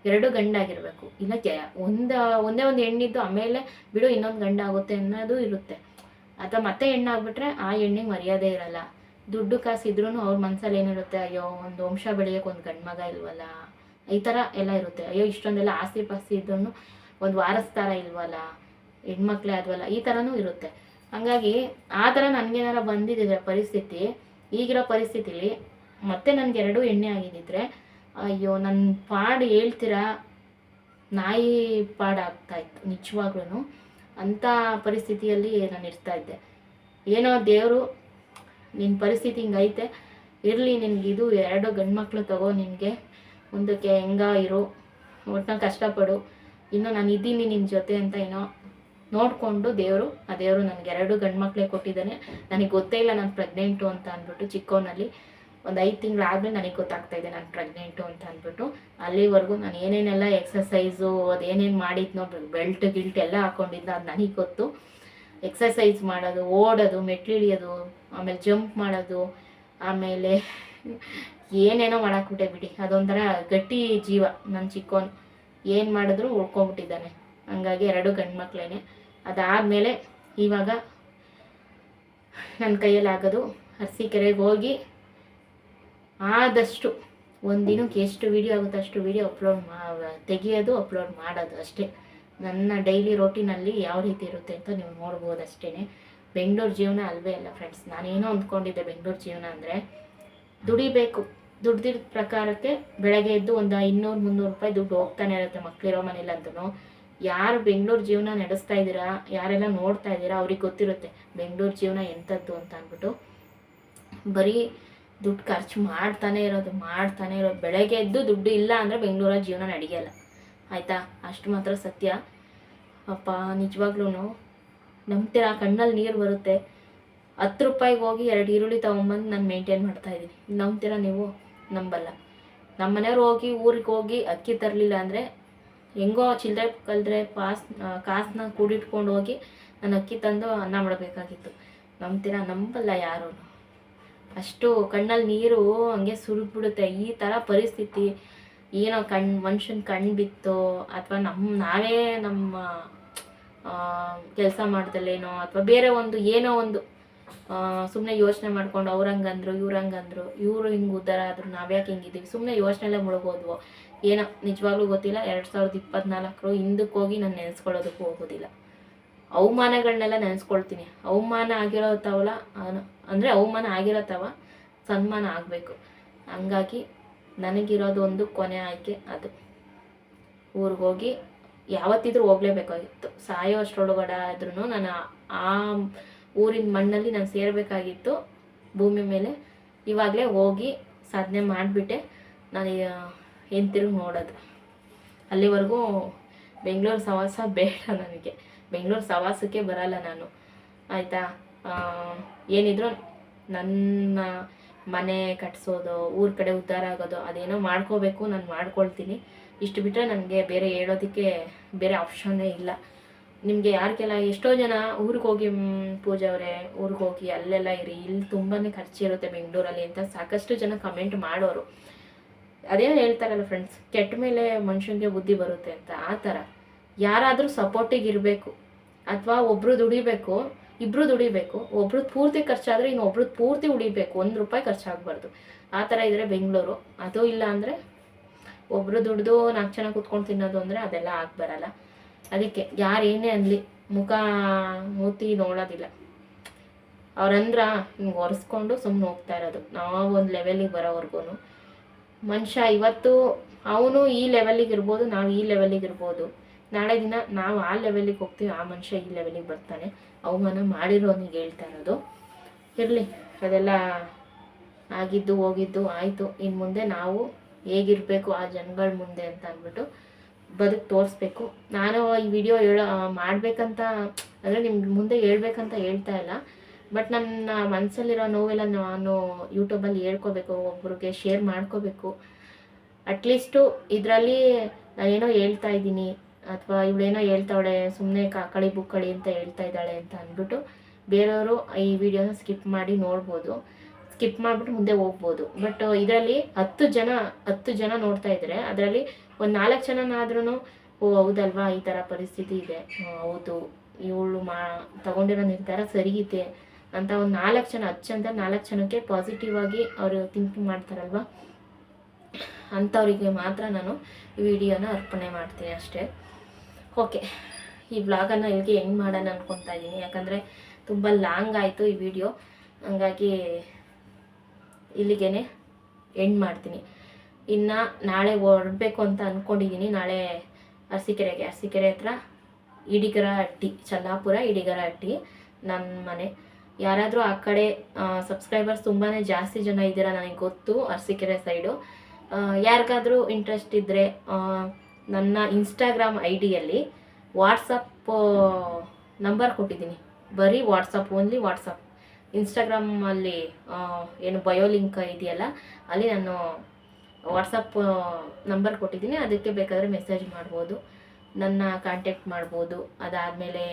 2 ಗಂಡಾಗಿರಬೇಕು, ಇಲ್ಲ ಒಂದೇ ಒಂದು ಹೆಣ್ಣಿದ್ದು ಆಮೇಲೆ ಬಿಡು ಇನ್ನೊಂದು ಗಂಡ ಆಗುತ್ತೆ ಅನ್ನೋದು ಇರುತ್ತೆ. ಅಥವಾ ಮತ್ತೆ ಹೆಣ್ಣಾಗ್ಬಿಟ್ರೆ ಆ ಹೆಣ್ಣಿಗೆ ಮರ್ಯಾದೆ ಇರಲ್ಲ. ದುಡ್ಡು ಕಾಸು ಇದ್ರೂ ಅವ್ರ ಮನಸ್ಸಲ್ಲಿ ಏನಿರುತ್ತೆ, ಅಯ್ಯೋ ಒಂದು ವಂಶ ಬೆಳೆಯೋಕೆ ಒಂದು ಗಂಡು ಮಗ ಇಲ್ವಲ್ಲ, ಈ ಥರ ಎಲ್ಲ ಇರುತ್ತೆ. ಅಯ್ಯೋ ಇಷ್ಟೊಂದೆಲ್ಲ ಆಸ್ತಿ ಪಾಸ್ತಿ ಇದ್ರೂ ಒಂದು ವಾರಸ್ದಾರ ಇಲ್ವಲ್ಲ, ಹೆಣ್ಮಕ್ಳೇ ಆದ್ವಲ್ಲ, ಈ ಥರನೂ ಇರುತ್ತೆ. ಹಂಗಾಗಿ ಆ ಥರ ನನಗೇನಾರ ಬಂದಿದ್ದಿದ್ರೆ ಪರಿಸ್ಥಿತಿ, ಈಗಿರೋ ಪರಿಸ್ಥಿತಿಲಿ ಮತ್ತೆ ನನಗೆ 2 ಹೆಣ್ಣೆ ಆಗಿದ್ದಿದ್ರೆ, ಅಯ್ಯೋ ನನ್ನ ಪಾಡು ಹೇಳ್ತೀರಾ, ನಾಯಿ ಪಾಡಾಗ್ತಾಯಿತ್ತು ನಿಜವಾಗ್ಲೂ. ಅಂಥ ಪರಿಸ್ಥಿತಿಯಲ್ಲಿ ನಾನು ಇರ್ತಾಯಿದ್ದೆ. ಏನೋ ದೇವರು ನಿನ್ನ ಪರಿಸ್ಥಿತಿ ಹಿಂಗೈತೆ, ಇರಲಿ ನಿನಗಿದು 2 ಗಂಡು ಮಕ್ಕಳು ತಗೋ, ನಿನಗೆ ಮುಂದಕ್ಕೆ ಇರು, ಒಟ್ಟಿನ ಕಷ್ಟಪಡು, ಇನ್ನೂ ನಾನು ಇದ್ದೀನಿ ನಿನ್ನ ಜೊತೆ ಅಂತ ಏನೋ ನೋಡಿಕೊಂಡು ಆ ದೇವರು ನನಗೆ 2 ಗಂಡು ಮಕ್ಕಳೇ ಕೊಟ್ಟಿದ್ದಾನೆ. ನನಗೆ ಗೊತ್ತೇ ಇಲ್ಲ ನಾನು ಪ್ರೆಗ್ನೆಂಟು ಅಂತ ಅಂದ್ಬಿಟ್ಟು. ಚಿಕ್ಕವನಲ್ಲಿ ಒಂದು 5 ತಿಂಗಳಾದ್ಮೇಲೆ ನನಗೆ ಗೊತ್ತಾಗ್ತಾಯಿದೆ ನಾನು ಪ್ರೆಗ್ನೆಂಟು ಅಂತ ಅಂದ್ಬಿಟ್ಟು. ಅಲ್ಲಿವರೆಗೂ ನಾನು ಏನೇನೆಲ್ಲ ಎಕ್ಸಸೈಸು ಅದೇನೇನು ಮಾಡಿದ್ನೋ, ಬೆಲ್ಟ್ ಎಲ್ಲ ಹಾಕ್ಕೊಂಡಿದ್ದ, ಅದು ನನಗೆ ಗೊತ್ತು. ಎಕ್ಸಸೈಸ್ ಮಾಡೋದು, ಓಡೋದು, ಮೆಟ್ಲಿಳಿಯೋದು, ಆಮೇಲೆ ಜಂಪ್ ಮಾಡೋದು, ಆಮೇಲೆ ಏನೇನೋ ಮಾಡಾಕ್ಬಿಟ್ಟೆ ಬಿಡಿ. ಅದೊಂಥರ ಗಟ್ಟಿ ಜೀವ ನನ್ನ ಚಿಕ್ಕವನು, ಏನು ಮಾಡಿದ್ರು ಉಳ್ಕೊಂಬಿಟ್ಟಿದ್ದಾನೆ. ಹಂಗಾಗಿ 2 ಗಂಡು ಮಕ್ಕಳೇ. ಅದಾದಮೇಲೆ ಇವಾಗ ನನ್ನ ಕೈಯಲ್ಲಿ ಆಗೋದು ಅರಸೀಕೆರೆಗೆ ಹೋಗಿ ಆದಷ್ಟು ಒಂದಿನಕ್ಕೆ ಎಷ್ಟು ವೀಡಿಯೋ ಆಗುತ್ತೋ ಅಷ್ಟು ವೀಡಿಯೋ ತೆಗಿಯೋದು, ಅಪ್ಲೋಡ್ ಮಾಡೋದು ಅಷ್ಟೇ. ನನ್ನ ಡೈಲಿ ರೋಟೀನಲ್ಲಿ ಯಾವ ರೀತಿ ಇರುತ್ತೆ ಅಂತ ನೀವು ನೋಡ್ಬೋದು ಅಷ್ಟೇ. ಬೆಂಗಳೂರು ಜೀವನ ಅಲ್ವೇ ಅಲ್ಲ ಫ್ರೆಂಡ್ಸ್. ನಾನೇನೋ ಅಂದ್ಕೊಂಡಿದ್ದೆ ಬೆಂಗಳೂರು ಜೀವನ ಅಂದರೆ ದುಡಿಬೇಕು, ದುಡ್ದಿದ್ದ ಪ್ರಕಾರಕ್ಕೆ ಬೆಳಗ್ಗೆ ಎದ್ದು ಒಂದು 200-300 ರೂಪಾಯಿ ದುಡ್ಡು ಹೋಗ್ತಾನೆ ಇರುತ್ತೆ ಮಕ್ಕಳಿರೋ ಮನೇಲಂತೂ. ಯಾರು ಬೆಂಗಳೂರು ಜೀವನ ನಡೆಸ್ತಾ ಇದ್ದೀರಾ, ಯಾರೆಲ್ಲ ನೋಡ್ತಾ ಇದ್ದೀರಾ ಅವ್ರಿಗೆ ಗೊತ್ತಿರುತ್ತೆ ಬೆಂಗಳೂರು ಜೀವನ ಎಂಥದ್ದು ಅಂತ ಅಂದ್ಬಿಟ್ಟು. ಬರೀ ದುಡ್ಡು ಖರ್ಚು ಮಾಡ್ತಾನೆ ಇರೋದು. ಬೆಳಗ್ಗೆ ಎದ್ದು ದುಡ್ಡು ಇಲ್ಲ ಅಂದರೆ ಬೆಂಗಳೂರಲ್ಲಿ ಜೀವನ ನಡೆಯಲ್ಲ ಆಯಿತಾ. ಅಷ್ಟು ಮಾತ್ರ ಸತ್ಯ. ಅಪ್ಪ ನಿಜವಾಗ್ಲೂ ನಂಬ್ತೀರಾ, ಕಣ್ಣಲ್ಲಿ ನೀರು ಬರುತ್ತೆ. 10 ರೂಪಾಯಿಗೆ ಹೋಗಿ 2 ಈರುಳ್ಳಿ ತೊಗೊಂಬಂದು ನಾನು ಮೇಂಟೈನ್ ಮಾಡ್ತಾಯಿದ್ದೀನಿ. ನಂಬ್ತೀರಾ ನೀವು? ನಂಬಲ್ಲ. ನಮ್ಮ ಮನೆಯವ್ರು ಊರಿಗೆ ಹೋಗಿ ಅಕ್ಕಿ ತರಲಿಲ್ಲ ಅಂದರೆ ಹೆಂಗೋ ಚಿಲ್ಲರೆ ಕಲ್ದ್ರೆ ಕಾಸನ್ನ ಕೂಡಿಟ್ಕೊಂಡು ಹೋಗಿ ನಾನು ಅಕ್ಕಿ ತಂದು ಅನ್ನ ಮಾಡಬೇಕಾಗಿತ್ತು. ನಂಬ್ತೀರಾ? ನಂಬಲ್ಲ ಯಾರು. ಅಷ್ಟು ಕಣ್ಣಲ್ಲಿ ನೀರು ಹಂಗೆ ಸುರಿದ್ಬಿಡುತ್ತೆ. ಈ ಥರ ಪರಿಸ್ಥಿತಿ ಏನೋ ಮನುಷ್ಯನ ಕಣ್ಣು ಬಿತ್ತೋ ಅಥವಾ ನಾವೇ ನಮ್ಮ ಕೆಲಸ ಮಾಡ್ದಲ್ಲೇನೋ ಅಥವಾ ಬೇರೆ ಏನೋ ಒಂದು ಸುಮ್ಮನೆ ಯೋಚನೆ ಮಾಡ್ಕೊಂಡು ಅವ್ರಂಗಂದ್ರು ಇವರು ಹಿಂಗೆ ಉದ್ಧಾರ ಆದರು, ನಾವ್ಯಾಕೆ ಹಿಂಗಿದ್ದೀವಿ ಸುಮ್ಮನೆ ಯೋಚನೆಲ್ಲೇ ಮುಳುಗೋದ್ವು ಏನೋ ನಿಜವಾಗ್ಲೂ ಗೊತ್ತಿಲ್ಲ. 2024 ಹಿಂದಕ್ಕೆ ಹೋಗಿ ನಾನು ನೆನೆಸ್ಕೊಳ್ಳೋದಕ್ಕೂ ಹೋಗೋದಿಲ್ಲ. ಅವಮಾನಗಳನ್ನೆಲ್ಲ ನೆನೆಸ್ಕೊಳ್ತೀನಿ. ಅವಮಾನ ಆಗಿರೋತವಲ್ಲ ಅಂದರೆ ಅವಮಾನ ಆಗಿರೋತವ ಸನ್ಮಾನ ಆಗಬೇಕು. ಹಂಗಾಗಿ ನನಗಿರೋದು ಒಂದು ಕೊನೆ ಆಯ್ಕೆ, ಅದು ಊರಿಗೆ ಹೋಗಿ ಯಾವತ್ತಿದ್ರೂ ಹೋಗಲೇಬೇಕಾಗಿತ್ತು. ಸಾಯೋ ಅಷ್ಟರೊಳಗಡೆ ಆದ್ರೂ ನಾನು ಆ ಊರಿನ ಮಣ್ಣಲ್ಲಿ ನಾನು ಸೇರಬೇಕಾಗಿತ್ತು ಭೂಮಿ ಮೇಲೆ. ಇವಾಗಲೇ ಹೋಗಿ ಸಾಧನೆ ಮಾಡಿಬಿಟ್ಟೆ ನಾನು ತಿರುಗಿ ನೋಡೋದು. ಅಲ್ಲಿವರೆಗೂ ಬೆಂಗಳೂರು ಸವಾಸ ಬೇಡ ನನಗೆ. ಬೆಂಗಳೂರು ಸವಾಸಕ್ಕೆ ಬರಲ್ಲ ನಾನು ಆಯಿತಾ. ಏನಿದ್ರು ನನ್ನ ಮನೆ ಕಟ್ಸೋದು, ಊರ ಕಡೆ ಉದ್ಧಾರ ಆಗೋದು ಅದೇನೋ ಮಾಡ್ಕೋಬೇಕು, ನಾನು ಮಾಡ್ಕೊಳ್ತೀನಿ. ಇಷ್ಟು ಬಿಟ್ಟರೆ ನನಗೆ ಬೇರೆ ಹೇಳೋದಕ್ಕೆ ಬೇರೆ ಆಪ್ಷನ್ನೇ ಇಲ್ಲ. ನಿಮಗೆ ಯಾರಿಗೆಲ್ಲ ಎಷ್ಟೋ ಜನ ಊರಿಗೆ ಹೋಗಿ ಪೂಜೆ ಅವರೇ ಊರಿಗೆ ಹೋಗಿ ಅಲ್ಲೆಲ್ಲ ಇರಿ, ಇಲ್ಲಿ ತುಂಬಾ ಖರ್ಚಿರುತ್ತೆ ಬೆಂಗಳೂರಲ್ಲಿ ಅಂತ ಸಾಕಷ್ಟು ಜನ ಕಮೆಂಟ್ ಮಾಡೋರು. ಅದೇನೋ ಹೇಳ್ತಾರಲ್ಲ ಫ್ರೆಂಡ್ಸ್, ಕೆಟ್ಟ ಮೇಲೆ ಮನುಷ್ಯನಿಗೆ ಬುದ್ಧಿ ಬರುತ್ತೆ ಅಂತ. ಆ ಥರ ಯಾರಾದರೂ ಸಪೋರ್ಟಿಗೆ ಇರಬೇಕು ಅಥವಾ ಒಬ್ಬರು ದುಡಿಬೇಕು, ಇಬ್ಬರು ದುಡಿಬೇಕು. ಒಬ್ರದ್ದು ಪೂರ್ತಿ ಖರ್ಚಾದರೆ ಇನ್ನೊಬ್ರದ್ದು ಪೂರ್ತಿ ಉಳಿಬೇಕು, 1 ರೂಪಾಯಿ ಖರ್ಚಾಗಬಾರ್ದು. ಆ ಥರ ಇದ್ದರೆ ಬೆಂಗಳೂರು. ಅದು ಇಲ್ಲ ಅಂದರೆ ಒಬ್ಬರು ದುಡ್ದು 4 ಜನ ಕೂತ್ಕೊಂಡು ತಿನ್ನೋದು ಅಂದರೆ ಅದೆಲ್ಲ ಬರಲ್ಲ. ಅದಕ್ಕೆ ಯಾರು ಏನೇ ಅನ್ನಲಿ ಮುಖ ಮೂತಿ ನೋಡೋದಿಲ್ಲ. ಅವ್ರಂದ್ರೆ ಹಿಂಗೆ ಒರೆಸ್ಕೊಂಡು ಸುಮ್ಮನೆ ಹೋಗ್ತಾ ಇರೋದು. ನಾವು ಒಂದು ಲೆವೆಲಿಗೆ ಬರೋವರೆಗೂ ಮನುಷ್ಯ ಇವತ್ತು ಅವನು ಈ ಲೆವೆಲಿಗೆ ಇರ್ಬೋದು, ನಾವು ಈ ಲೆವೆಲಿಗೆ ಇರ್ಬೋದು. ನಾಳೆ ದಿನ ನಾವು ಆ ಲೆವೆಲಿಗೆ ಹೋಗ್ತೀವಿ, ಆ ಮನುಷ್ಯ ಈ ಲೆವೆಲಿಗೆ ಬರ್ತಾನೆ. ಅವಮಾನ ಮಾಡಿರೋನಿಗೆ ಹೇಳ್ತಾ ಇರೋದು. ಇರಲಿ, ಅದೆಲ್ಲ ಆಗಿದ್ದು ಹೋಗಿದ್ದು ಆಯಿತು. ಇನ್ನು ಮುಂದೆ ನಾವು ಹೇಗಿರಬೇಕು ಆ ಜನಗಳ ಮುಂದೆ ಅಂತ ಅಂದ್ಬಿಟ್ಟು ಬದುಕು ತೋರಿಸ್ಬೇಕು. ನಾನು ಈ ವಿಡಿಯೋ ಮಾಡಬೇಕಂತ ಅಂದರೆ ನಿಮ್ಗೆ ಮುಂದೆ ಹೇಳ್ಬೇಕಂತ ಹೇಳ್ತಾ ಇಲ್ಲ. ಬಟ್ ನನ್ನ ಮನಸ್ಸಲ್ಲಿರೋ ನೋವೆಲ್ಲ ನಾನು ಯೂಟ್ಯೂಬಲ್ಲಿ ಹೇಳ್ಕೋಬೇಕು, ಒಬ್ರಿಗೆ ಶೇರ್ ಮಾಡ್ಕೋಬೇಕು. ಅಟ್ಲೀಸ್ಟು ಇದರಲ್ಲಿ ನಾನೇನೋ ಹೇಳ್ತಾ ಇದ್ದೀನಿ ಅಥವಾ ಇವಳೇನೋ ಹೇಳ್ತಾವಳೆ ಸುಮ್ಮನೆ ಕಾಕಳಿ ಬುಕ್ಕಳಿ ಅಂತ ಹೇಳ್ತಾ ಇದ್ದಾಳೆ ಅಂತ ಅಂದ್ಬಿಟ್ಟು ಬೇರೆಯವರು ಈ ವಿಡಿಯೋನ ಸ್ಕಿಪ್ ಮಾಡಿ ನೋಡ್ಬೋದು, ಸ್ಕಿಪ್ ಮಾಡಿಬಿಟ್ಟು ಮುಂದೆ ಹೋಗ್ಬೋದು. ಬಟ್ ಇದರಲ್ಲಿ 10 ಜನ ನೋಡ್ತಾ ಇದ್ದಾರೆ. ಅದರಲ್ಲಿ ಒಂದು 4 ಜನನಾದ್ರೂ ಓ ಹೌದಲ್ವಾ ಈ ಥರ ಪರಿಸ್ಥಿತಿ ಇದೆ, ಹೌದು ಇವಳು ತಗೊಂಡಿರೋ ನಿರ್ಧಾರ ಸರಿ ಇದೆ ಅಂತ ಒಂದು 4 ಜನ 4 ಜನಕ್ಕೆ ಪಾಸಿಟಿವ್ ಆಗಿ ಅವರು ಥಿಂಕಿಂಗ್ ಮಾಡ್ತಾರಲ್ವ, ಅಂಥವರಿಗೆ ಮಾತ್ರ ನಾನು ಈ ವಿಡಿಯೋನ ಅರ್ಪಣೆ ಮಾಡ್ತೀನಿ ಅಷ್ಟೇ. ಓಕೆ, ಈ ವ್ಲಾಗನ್ನು ಇಲ್ಲಿಗೆ ಎಂಡ್ ಮಾಡೋಣ ಅನ್ಕೊತಾ ಇದ್ದೀನಿ. ಯಾಕಂದರೆ ತುಂಬ ಲಾಂಗ್ ಆಯಿತು ಈ ವಿಡಿಯೋ, ಹಂಗಾಗಿ ಇಲ್ಲಿಗೆ ಎಂಡ್ ಮಾಡ್ತೀನಿ. ಇನ್ನು ನಾಳೆ ಹೊರಡಬೇಕು ಅಂತ ಅಂದ್ಕೊಂಡಿದ್ದೀನಿ. ನಾಳೆ ಅರಸೀಕೆರೆ ಹತ್ರ ಇಡಿಗರ ಹಟ್ಟಿ, ಚಲ್ಲಾಪುರ ಇಡಿಗರ ಹಟ್ಟಿ ನನ್ನ ಮನೆ. ಯಾರಾದರೂ ಆ ಕಡೆ ಸಬ್ಸ್ಕ್ರೈಬರ್ಸ್ ತುಂಬಾ ಜಾಸ್ತಿ ಜನ ಇದ್ದೀರಾ ನನಗೆ ಗೊತ್ತು, ಅರಸೀಕೆರೆ ಸೈಡು. ಯಾರಿಗಾದರೂ ಇಂಟ್ರೆಸ್ಟ್ ಇದ್ದರೆ ನನ್ನ ಇನ್ಸ್ಟಾಗ್ರಾಮ್ ಐಡಿಯಲ್ಲಿ ವಾಟ್ಸಪ್ ನಂಬರ್ ಕೊಟ್ಟಿದ್ದೀನಿ. ಬರೀ ವಾಟ್ಸಪ್, ಓನ್ಲಿ ವಾಟ್ಸಪ್. ಇನ್ಸ್ಟಾಗ್ರಾಮಲ್ಲಿ ಏನು ಬಯೋ ಲಿಂಕ್ ಇದೆಯಲ್ಲ ಅಲ್ಲಿ ನಾನು ವಾಟ್ಸಪ್ ನಂಬರ್ ಕೊಟ್ಟಿದ್ದೀನಿ. ಅದಕ್ಕೆ ಬೇಕಾದರೆ ಮೆಸೇಜ್ ಮಾಡ್ಬೋದು, ನನ್ನ ಕಾಂಟ್ಯಾಕ್ಟ್ ಮಾಡ್ಬೋದು. ಅದಾದಮೇಲೆ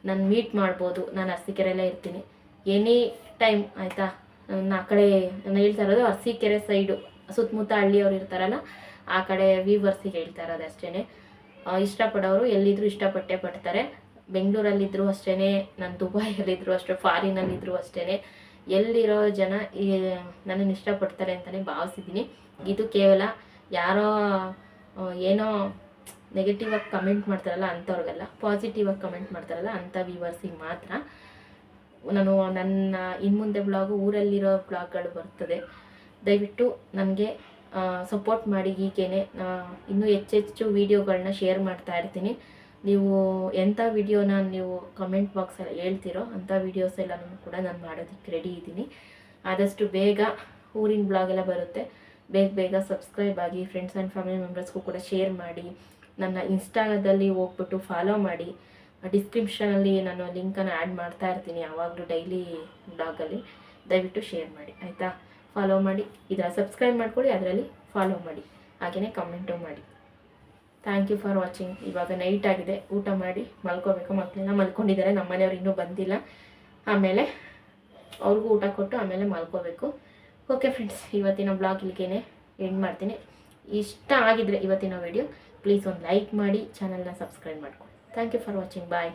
ನಾನು ಮೀಟ್ ಮಾಡ್ಬೋದು. ನಾನು ಅರಸೀಕೆರೆಯಲ್ಲೇ ಇರ್ತೀನಿ ಎನಿ ಟೈಮ್ ಆಯಿತಾ. ನಾನು ಆ ಕಡೆ ನಾನು ಹೇಳ್ತಾ ಇರೋದು ಅರಸೀಕೆರೆ ಸೈಡು ಸುತ್ತಮುತ್ತ ಹಳ್ಳಿಯವ್ರು ಇರ್ತಾರಲ್ಲ ಆ ಕಡೆ ವ್ಯೂವರ್ಸಿಗೆ ಹೇಳ್ತಾ ಇರೋದು ಅಷ್ಟೇ. ಇಷ್ಟಪಡೋರು ಎಲ್ಲಿದ್ದರೂ ಇಷ್ಟಪಟ್ಟೇ ಪಡ್ತಾರೆ. ಬೆಂಗಳೂರಲ್ಲಿದ್ದರೂ ಅಷ್ಟೇ, ನಾನು ದುಬೈಯಲ್ಲಿದ್ದರೂ ಅಷ್ಟೇ, ಫಾರಿನಲ್ಲಿದ್ದರೂ ಅಷ್ಟೇ, ಎಲ್ಲಿರೋ ಜನ ನನ್ನನ್ನು ಇಷ್ಟಪಡ್ತಾರೆ ಅಂತಲೇ ಭಾವಿಸಿದ್ದೀನಿ. ಇದು ಕೇವಲ ಯಾರೋ ಏನೋ ನೆಗೆಟಿವ್ ಆಗಿ ಕಮೆಂಟ್ ಮಾಡ್ತಾರಲ್ಲ ಅಂಥವ್ರಿಗೆಲ್ಲ, ಪಾಸಿಟಿವ್ ಆಗಿ ಕಮೆಂಟ್ ಮಾಡ್ತಾರಲ್ಲ ಅಂಥ ವ್ಯೂವರ್ಸಿಗೆ ಮಾತ್ರ. ನಾನು ನನ್ನ ಇನ್ಮುಂದೆ ಬ್ಲಾಗು ಊರಲ್ಲಿರೋ ಬ್ಲಾಗ್ಗಳು ಬರ್ತದೆ. ದಯವಿಟ್ಟು ನನಗೆ ಸಪೋರ್ಟ್ ಮಾಡಿ. ಹೀಗೇ ಇನ್ನೂ ಹೆಚ್ಚೆಚ್ಚು ವೀಡಿಯೋಗಳನ್ನ ಶೇರ್ ಮಾಡ್ತಾ ಇರ್ತೀನಿ. ನೀವು ಎಂಥ ವೀಡಿಯೋನ ನೀವು ಕಮೆಂಟ್ ಬಾಕ್ಸಲ್ಲಿ ಹೇಳ್ತಿರೋ ಅಂಥ ವೀಡಿಯೋಸ್ ಎಲ್ಲನೂ ಕೂಡ ನಾನು ಮಾಡೋದಕ್ಕೆ ರೆಡಿ ಇದ್ದೀನಿ. ಆದಷ್ಟು ಬೇಗ ಊರಿನ ಬ್ಲಾಗ್ ಎಲ್ಲ ಬರುತ್ತೆ. ಬೇಗ ಸಬ್ಸ್ಕ್ರೈಬ್ ಆಗಿ, ಫ್ರೆಂಡ್ಸ್ ಆ್ಯಂಡ್ ಫ್ಯಾಮಿಲಿ ಮೆಂಬರ್ಸ್ಗೂ ಕೂಡ ಶೇರ್ ಮಾಡಿ. ನನ್ನ ಇನ್ಸ್ಟಾದಲ್ಲಿ ಹೋಗ್ಬಿಟ್ಟು ಫಾಲೋ ಮಾಡಿ. ಡಿಸ್ಕ್ರಿಪ್ಷನಲ್ಲಿ ನಾನು ಲಿಂಕನ್ನು ಆ್ಯಡ್ ಮಾಡ್ತಾ ಇರ್ತೀನಿ ಯಾವಾಗಲೂ ಡೈಲಿ ಬ್ಲಾಗಲ್ಲಿ. ದಯವಿಟ್ಟು ಶೇರ್ ಮಾಡಿ ಆಯಿತಾ. ಫಾಲೋ ಮಾಡಿ, ಇದರ ಸಬ್ಸ್ಕ್ರೈಬ್ ಮಾಡ್ಕೊಳ್ಳಿ, ಅದರಲ್ಲಿ ಫಾಲೋ ಮಾಡಿ, ಹಾಗೆಯೇ ಕಮೆಂಟು ಮಾಡಿ. Thank you for watching. ಇವಾಗ ನೈಟ್ ಆಗಿದೆ, ಊಟ ಮಾಡಿ ಮಲ್ಕೋಬೇಕು. ಮಕ್ಕಳೆಲ್ಲ ಮಲ್ಕೊಂಡಿದ್ದಾರೆ, ನಮ್ಮ ಮನೆಯವ್ರು ಇನ್ನೂ ಬಂದಿಲ್ಲ. ಆಮೇಲೆ ಅವ್ರಿಗೂ ಊಟ ಕೊಟ್ಟು ಆಮೇಲೆ ಮಲ್ಕೋಬೇಕು. ಓಕೆ ಫ್ರೆಂಡ್ಸ್, ಇವತ್ತಿನ ಬ್ಲಾಗ್ ಇಲ್ಲಿಗೇನೆ ಎಂಡ್ ಮಾಡ್ತೀನಿ. ಇಷ್ಟ ಆಗಿದ್ರೆ ಇವತ್ತಿನ ವಿಡಿಯೋ ಪ್ಲೀಸ್ ಒಂದು ಲೈಕ್ ಮಾಡಿ, ಚಾನಲ್ನ ಸಬ್ಸ್ಕ್ರೈಬ್ ಮಾಡ್ಕೊಳ್ಳಿ. Thank you for watching. Bye.